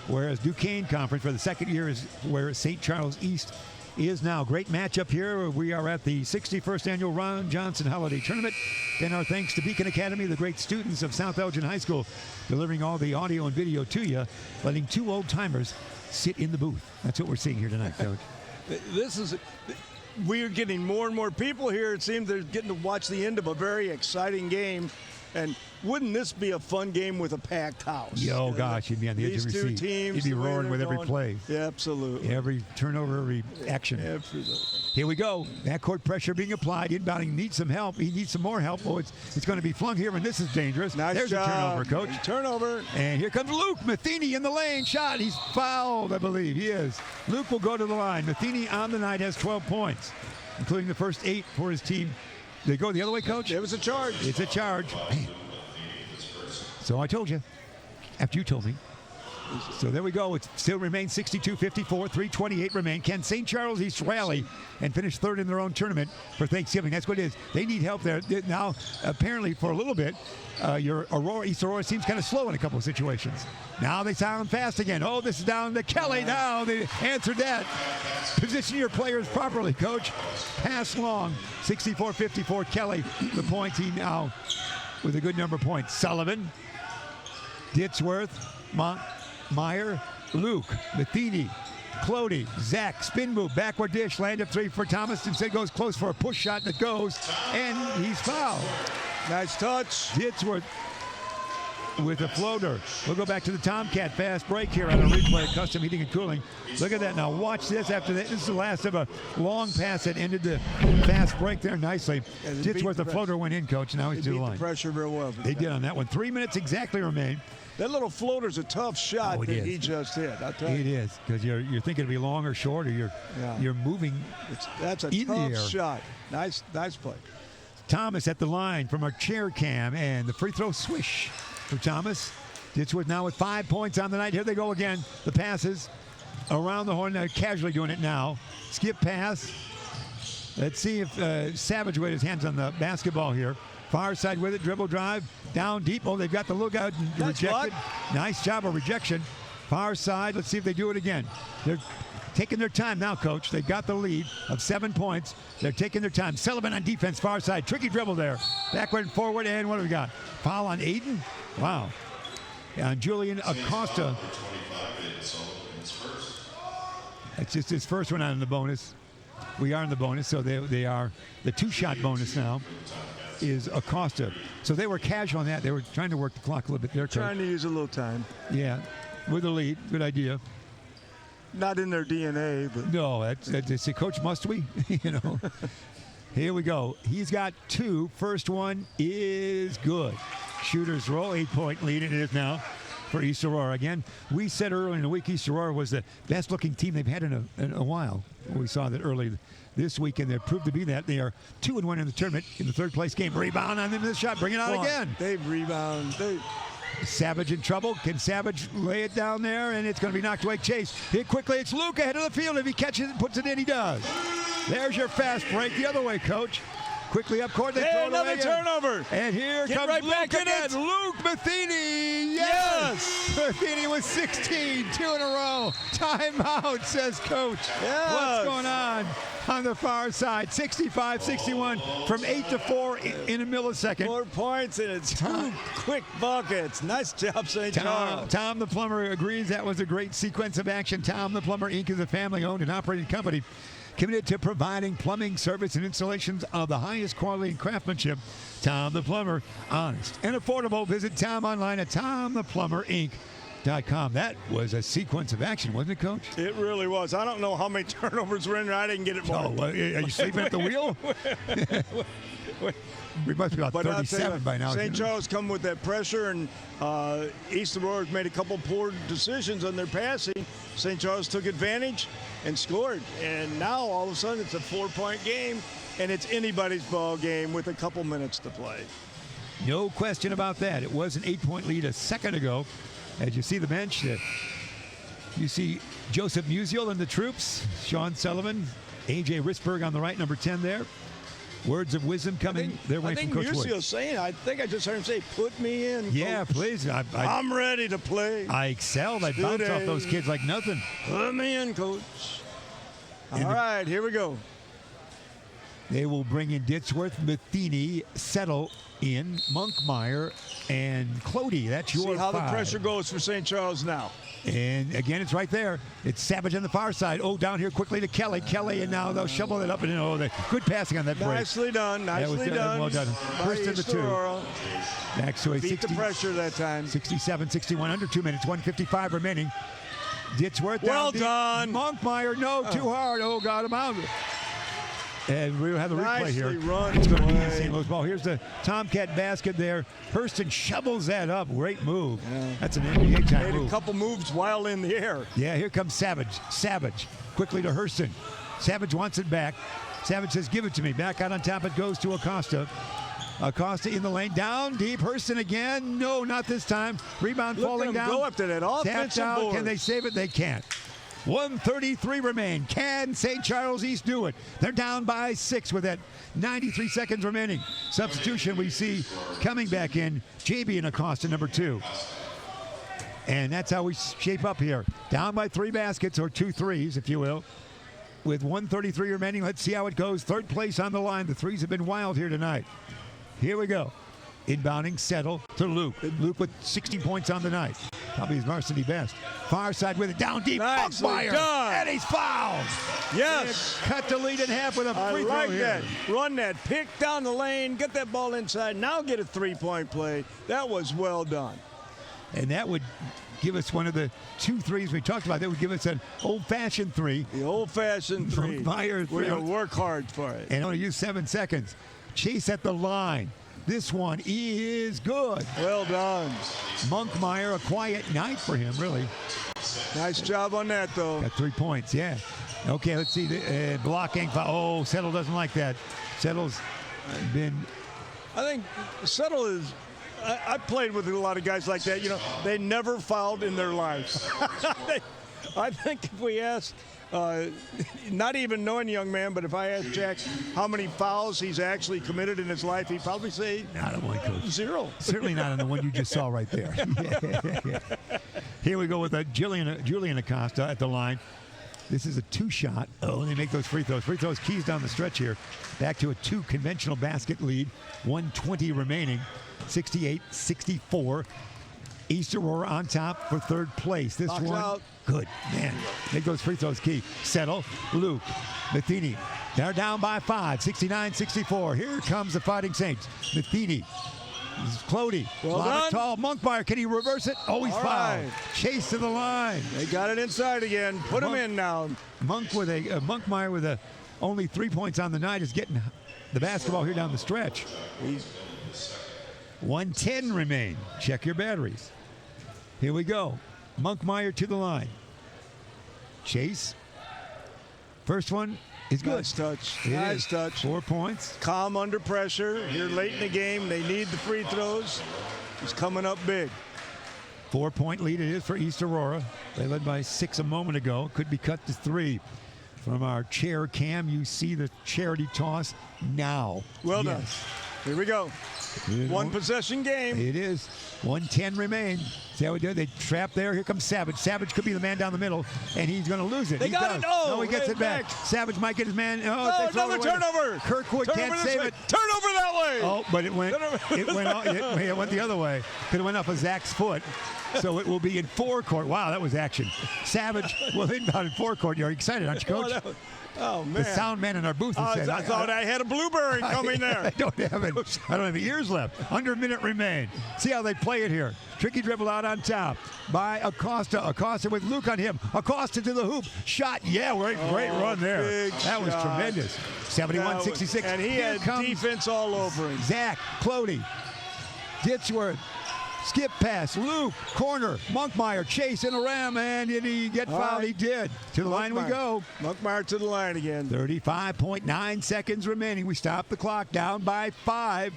whereas Duquesne Conference for the second year is where St. Charles East is now. Great matchup here. We are at the 61st Annual Ron Johnson Holiday Tournament. And our thanks to Beacon Academy, the great students of South Elgin High School, delivering all the audio and video to you, letting 2 old-timers sit in the booth. That's what we're seeing here tonight, Coach. We're getting more and more people here. It seems they're getting to watch the end of a very exciting game. And wouldn't this be a fun game with a packed house? Oh, gosh, you'd be on the edge of your seat. These two teams. You'd be the way roaring they're with every going. play. Yeah, absolutely. Every turnover, every action. Absolutely. Here we go. Backcourt pressure being applied. Inbounding needs some help. He needs some more help. Oh, it's going to be flung here, and this is dangerous. Nice There's job. a turnover, Coach. Turnover. And here comes Luke Matheny in the lane. Shot. He's fouled, I believe. He is. Luke will go to the line. Matheny on the night has 12 points, including the first 8 for his team. They go the other way, Coach? It was a charge. It's a charge. So I told you, after you told me. So there we go. It still remains 62-54, 3:28 remain. Can St. Charles East rally and finish third in their own tournament for Thanksgiving? That's what it is. They need help there. Now, apparently, for a little bit, your East Aurora seems kind of slow in a couple of situations. Now they sound fast again. Oh, this is down to Kelly now. They answered that. Position your players properly, Coach. Pass long. 64-54 Kelly. The points he now with a good number of points. Sullivan, Ditzworth, Meyer, Luke, Matheny, Clody, Zach, spin move, backward dish, land up 3 for Thomas. Instead goes close for a push shot that goes, and he's fouled. Nice touch. Ditzworth with a floater. We'll go back to the Tomcat fast break here on a replay of Custom Heating and Cooling. Look at that now. Watch this after that. This is the last of a long pass that ended the fast break there nicely. Ditzworth, the floater went in, Coach. Now he's to the line. The pressure real well. They did on that one. 3 minutes exactly remain. That little floater's a tough shot that he just hit. It is, because you're thinking it'll be long or short, or you're moving. That's a tough shot. Nice play. Thomas at the line from our chair cam, and the free throw swish for Thomas. Ditzworth now with 5 points on the night. Here they go again. The passes around the horn. They're casually doing it now. Skip pass. Let's see if Savage with his hands on the basketball here. Far side with it, dribble drive, down deep. Oh, they've got the lookout and rejected. Nice job of rejection. Far side, let's see if they do it again. They're taking their time now, Coach. They've got the lead of 7 points. They're taking their time. Sullivan on defense, far side. Tricky dribble there. Backward and forward, and what do we got? Foul on Aiden? Wow. And Julian Acosta. That's just his first one out in the bonus. We are in the bonus, so they are the 2-shot bonus now. Is Acosta. So they were casual on that. They were trying to work the clock a little bit there, Coach. Trying to use a little time. Yeah, with the lead. Good idea. Not in their DNA, but. No, that's Coach, must we? You know. Here we go. He's got 2. First one is good. Shooters roll. 8-point lead it is now for East Aurora. Again, we said earlier in the week East Aurora was the best-looking team they've had in a while. We saw that early this week, and they've proved to be that. They are 2-1 in the tournament in the third-place game. Rebound on them this shot. Bring it out again. They rebound. Savage in trouble. Can Savage lay it down there? And it's going to be knocked away. Chase. Hit quickly. It's Luke ahead of the field. If he catches it and puts it in, he does. There's your fast break. The other way, Coach. Quickly up court. They throw it another away turnover. And here comes right Luke back in again. it. Luke Matheny. Yes. Matheny with 16. 2 in a row. Timeout, says Coach. Yes. What's going on the far side? 65-61 from 8 to 4 in a millisecond. 4 points, and it's 2 quick buckets. Nice job, St. Charles. Tom the Plumber agrees that was a great sequence of action. Tom the Plumber, Inc. is a family-owned and operated company committed to providing plumbing service and installations of the highest quality and craftsmanship. Tom the Plumber, honest and affordable. Visit Tom online at TomThePlumberInc.com. That was a sequence of action, wasn't it, Coach? It really was. I don't know how many turnovers were in there. I didn't get it more. Oh, are you sleeping at the wheel? We must be about 37 by now. St. Charles come with that pressure, and East Aurora made a couple poor decisions on their passing. St. Charles took advantage and scored. And now, all of a sudden, it's a 4-point game, and it's anybody's ball game with a couple minutes to play. No question about that. It was an 8-point lead a second ago. As you see the bench, you see Joseph Musial and the troops, Sean Sullivan, A.J. Risberg on the right, number 10 there. Words of wisdom coming their way from Coach Woods. I think I just heard him say, put me in, Yeah, Coach. please. I'm ready to play. I excelled. I bounced off those kids like nothing. Put me in, Coach. All right, here we go. They will bring in Ditsworth, Matheny, Settle in, Monkmeyer, and Clody. That's your See how 5. the pressure goes for St. Charles now. And again, it's right there. It's Savage on the far side. Oh, down here quickly to Kelly. Kelly, and now they'll shovel it up. And good passing on that break. Nicely done. Nicely done. Well done. First in the 2. Aurora. Back to a Beat 60, the pressure that time. 67-61, under 2 minutes, 1:55 remaining. Ditsworth Well down deep. done. Monkmeyer, no, too hard. Oh, got him out. And we'll have the replay Nicely here. run It's going to be play. the St. Louis ball. Here's the Tomcat basket there. Hurston shovels that up. Great move. Yeah. That's an NBA type Made move. a couple moves while in the air. Yeah, here comes Savage. Savage quickly to Hurston. Savage wants it back. Savage says, give it to me. Back out on top it goes to Acosta. Acosta in the lane. Down deep. Hurston again. No, not this time. Rebound Look falling at them down. go after that Tapped offensive out. board. Can they save it? They can't. 1:33 remain. Can St. Charles East do it? They're down by 6 with that 93 seconds remaining. Substitution we see coming back in. JB and Acosta, number 2. And that's how we shape up here. Down by 3 baskets, or 2 threes, if you will. With 1:33 remaining, let's see how it goes. 3rd place on the line. The threes have been wild here tonight. Here we go. Inbounding, Settle to Luke. Luke with 60 points on the night. Probably his varsity best. Far side with it, down deep. Nicely Monkmeyer, done. and he's fouled. Yes. Cut the lead in half with a I free throw like here. that. Run that. Pick down the lane. Get that ball inside. Now get a 3-point play. That was well done. And that would give us one of the 2 threes we talked about. That would give us an old-fashioned 3. The old-fashioned 3. Monkmeyer We're going to work hard for it. And only use 7 seconds. Chase at the line. This one is good. Well done. Monkmeyer, a quiet night for him, really. Nice job on that, though. Got 3 points, yeah. Okay, let's see. The blocking foul. Oh, Settle doesn't like that. Settle's been... I think Settle is... I played with a lot of guys like that. You know, they never fouled in their lives. I think if we asked... not even knowing young man, but if I asked Jack how many fouls he's actually committed in his life, he'd probably say Not on one, Coach. 0. Certainly not on the one you just saw right there. Here we go with Julian Acosta at the line. This is a 2-shot. Oh, they make those free throws. Free throws keys down the stretch here. Back to a 2 conventional basket lead. 1:20 remaining. 68-64. East Aurora on top for 3rd place. This Box one, out. good. Man, make those free throws key. Settle, Luke, Matheny. They're down by 5, 69-64. Here comes the Fighting Saints. Matheny, Clody, Well lob it done. tall. Monkmeyer, can he reverse it? Oh, he's All fouled. right. Chase to the line. They got it inside again. Put him in now. Monkmeyer with only 3 points on the night is getting the basketball here down the stretch. 1:10 remain. Check your batteries. Here we go. Monkmeyer to the line. Chase. First one is good. Nice touch. It Nice is. touch. 4 points. Calm under pressure. Here late in the game, they need the free throws. He's coming up big. 4-point lead it is for East Aurora. They led by 6 a moment ago. Could be cut to 3. From our chair cam, you see the charity toss now. Well done. Yes. Here we go. One possession game. It is. 1:10 remain. See how we do it? They trap there. Here comes Savage. Savage could be the man down the middle, and he's going to lose it. They He got does. it. Oh, no, he gets right it back. back. Savage might get his man. Oh, Oh, they throw another it away. turnover. Kirkwood can't Turnover this save way. it. Turnover that way. Oh, but it went. Turnover. It went. It went the other way. Could have went off of Zach's foot. So it will be in 4-court. Wow, that was action. Savage will inbound in 4-court. You're excited, aren't you, Coach? Oh, man. The sound man in our booth has said, I thought I had a blueberry coming there. I don't have the ears left. Under a minute remain. See how they play it here. Tricky dribble out on top by Acosta. Acosta with Luke on him. Acosta to the hoop. Shot. Yeah, great run there. big That was shot. tremendous. 71-66. And he Here had comes defense all over him. Zach, Clody, Ditsworth. Skip pass, Luke, corner, Monkmeyer, chase in a ram, and did he get All fouled? right. He did. To the line we go. Monkmeyer to the line again. 35.9 seconds remaining. We stop the clock down by 5.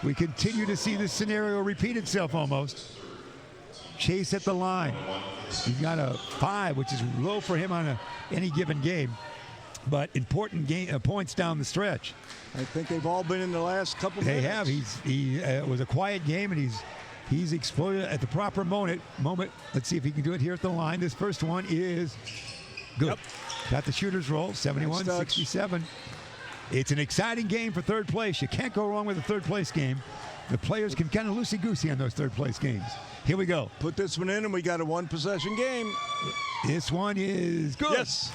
We continue to see this scenario repeat itself almost. Chase at the line. He's got a 5, which is low for him on any given game, but important points down the stretch. I think they've all been in the last couple They minutes. have. It was a quiet game, and he's exploded at the proper moment. Let's see if he can do it here at the line. This first one is good. Yep. Got the shooter's roll, 71-67. It's an exciting game for third place. You can't go wrong with a third place game. The players can kind of loosey-goosey on those third place games. Here we go. Put this one in, and we got a one-possession game. This one is good. Yes.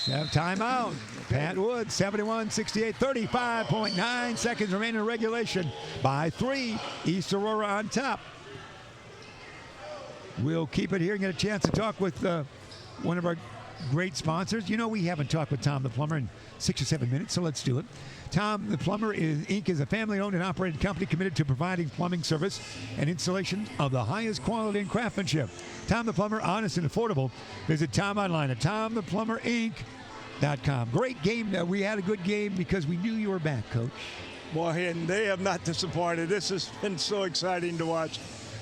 Timeout. Pat Wood, 71-68, 35.9 seconds remaining in regulation. By 3, East Aurora on top. We'll keep it here and get a chance to talk with one of our great sponsors. You know, we haven't talked with Tom the Plumber in 6 or 7 minutes, so let's do it. Tom the Plumber Inc. is a family-owned and operated company committed to providing plumbing service and installation of the highest quality and craftsmanship. Tom the Plumber, honest and affordable. Visit Tom online at TomThePlumberInc.com. Great game. We had a good game because we knew you were back, Coach. Boy, and they have not disappointed. This has been so exciting to watch.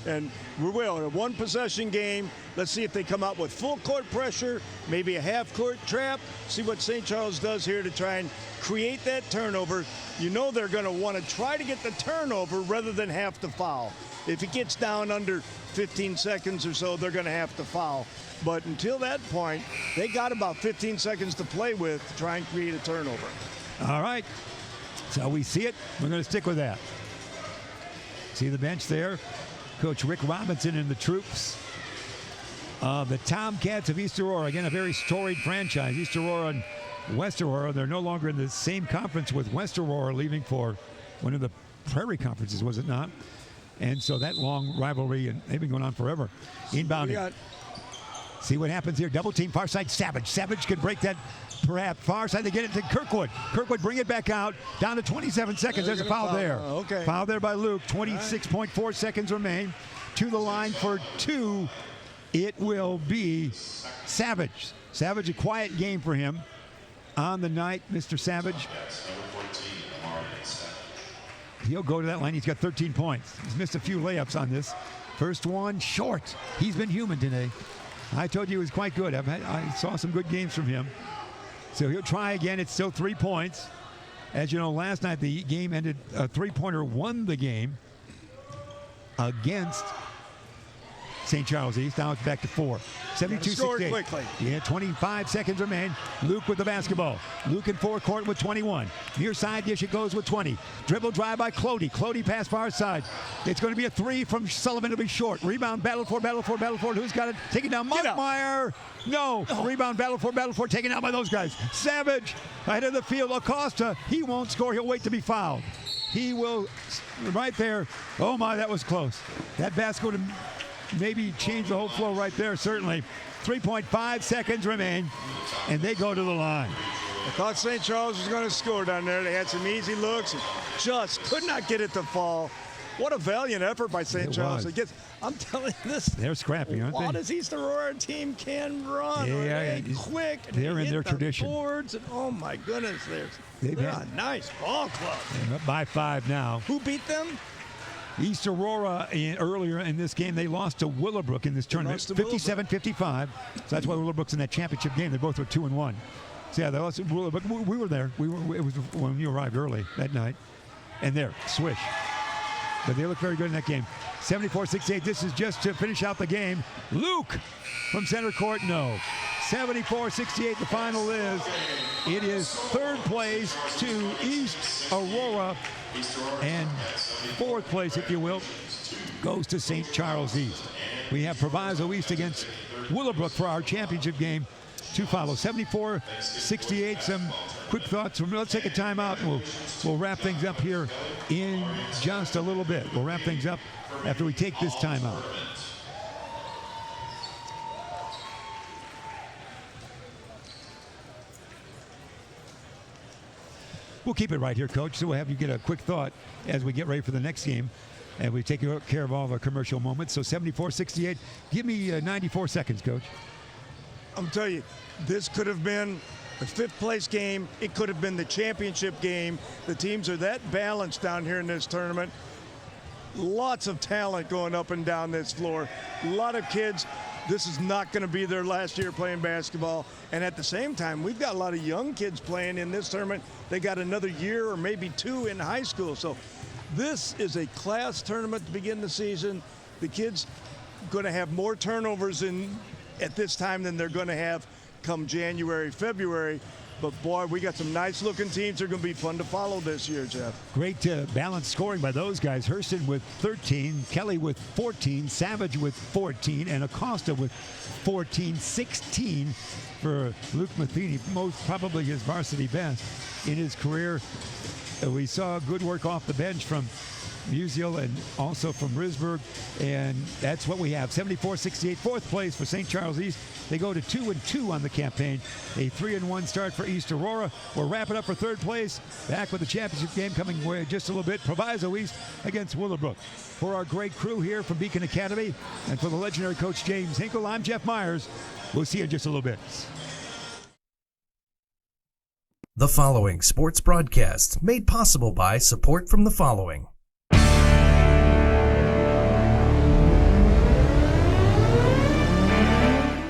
And we will. A one-possession game. Let's see if they come out with full court pressure, maybe a half-court trap. See what St. Charles does here to try and create that turnover. You know they're going to want to try to get the turnover rather than have to foul. If it gets down under 15 seconds or so, they're going to have to foul. But until that point, they got about 15 seconds to play with to try and create a turnover. All right. So we see it. We're going to stick with that. See the bench there? Coach Rick Robinson and the troops of the Tomcats of East Aurora. Again, a very storied franchise. East Aurora and West Aurora. They're no longer in the same conference with West Aurora, leaving for one of the Prairie conferences, was it not? And so that long rivalry, and they've been going on forever. Inbounding. See what happens here. Double team, far side, Savage. Savage can break that, perhaps. Far side, they get it to Kirkwood. Kirkwood bring it back out. Down to 27 seconds. There's a foul there. Okay. Foul there by Luke. 26.4 seconds remain. To the line for 2. It will be Savage. Savage, a quiet game for him on the night, Mr. Savage. He'll go to that line. He's got 13 points. He's missed a few layups on this. First one, short. He's been human today. I told you he was quite good. I saw some good games from him. So he'll try again. It's still 3 points. As you know, last night the game ended, a three-pointer won the game against St. Charles East. Now it's back to 4. 72-68. Quickly. Yeah, 25 seconds remain. Luke with the basketball. Luke in forecourt with 21. Near side dish it goes with 20. Dribble drive by Clody. Clody pass far side. It's going to be a 3 from Sullivan. It'll be short. Rebound, battle for. Who's got it? Taking down Monkmeyer. No. Rebound, battle for. Taken out by those guys. Savage ahead of the field. Acosta. He won't score. He'll wait to be fouled. He will, right there. Oh my, that was close. That basket would have maybe change the whole flow right there, certainly. 3.5 seconds remain, and they go to the line. I thought St. Charles was going to score down there. They had some easy looks and just could not get it to fall. What a valiant effort by St. Charles. I'm telling you this. They're scrappy, aren't they? This East Aurora team can run. Yeah, quick. They're in their tradition. Boards and, oh, my goodness. They're a nice ball club. They're up by 5 now. Who beat them? East Aurora, earlier in this game, they lost to Willowbrook in this tournament, 57-55. So that's why Willowbrook's in that championship game. They both were 2-1. So yeah, they lost to Willowbrook. We were there. It was when you arrived early that night. And there, swish. But they look very good in that game. 74-68. This is just to finish out the game. Luke from center court, no. 74-68. The final is. It is third place to East Aurora. And fourth place, if you will, goes to St. Charles East. We have Proviso East against Willowbrook for our championship game to follow. 74-68. Some quick thoughts. Let's take a timeout, and we'll wrap things up here in just a little bit. We'll wrap things up after we take this timeout. We'll keep it right here, Coach, so we'll have you get a quick thought as we get ready for the next game. And we take care of all of our commercial moments. So 74-68. Give me 94 seconds, Coach. I'm telling you, this could have been a fifth-place game. It could have been the championship game. The teams are that balanced down here in this tournament. Lots of talent going up and down this floor. A lot of kids. This is not going to be their last year playing basketball. And at the same time, we've got a lot of young kids playing in this tournament. They got another year or maybe 2 in high school. So this is a class tournament to begin the season. The kids going to have more turnovers at this time than they're going to have come January, February. But boy, we got some nice looking teams that are going to be fun to follow this year, Jeff. Great balanced scoring by those guys. Hurston with 13, Kelly with 14, Savage with 14, and Acosta with 14, 16 for Luke Matheny, most probably his varsity best in his career. We saw good work off the bench from Musial and also from Risberg, and that's what we have. 74-68, fourth place for St. Charles East. They go to 2-2 on the campaign. A 3-1 start for East Aurora. We'll wrap it up for third place. Back with the championship game coming just a little bit. Proviso East against Willowbrook. For our great crew here from Beacon Academy and for the legendary coach James Hinkle, I'm Jeff Myers. We'll see you in just a little bit. The following sports broadcast made possible by support from the following.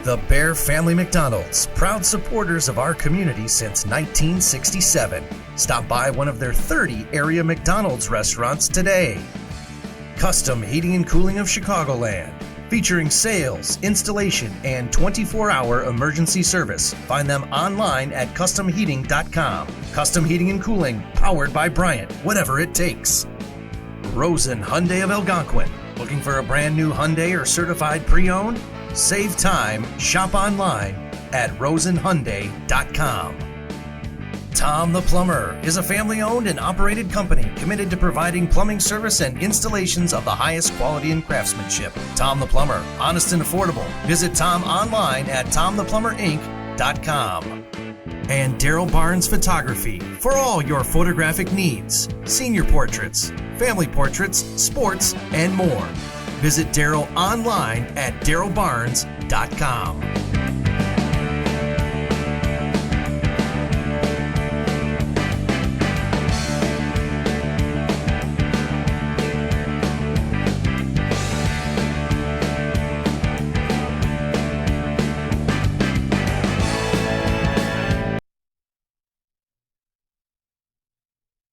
The Bear Family McDonald's, proud supporters of our community since 1967. Stop by one of their 30 area McDonald's restaurants today. Custom Heating and Cooling of Chicagoland, featuring sales, installation, and 24-hour emergency service. Find them online at customheating.com. Custom Heating and Cooling, powered by Bryant, whatever it takes. Rosen Hyundai of Algonquin. Looking for a brand new Hyundai or certified pre-owned? Save time, shop online at rosenhyundai.com. Tom the Plumber is a family-owned and operated company committed to providing plumbing service and installations of the highest quality and craftsmanship. Tom the Plumber, honest and affordable. Visit Tom online at tomtheplumberinc.com. And Daryl Barnes Photography for all your photographic needs. Senior portraits, family portraits, sports, and more. Visit Daryl online at darylbarnes.com.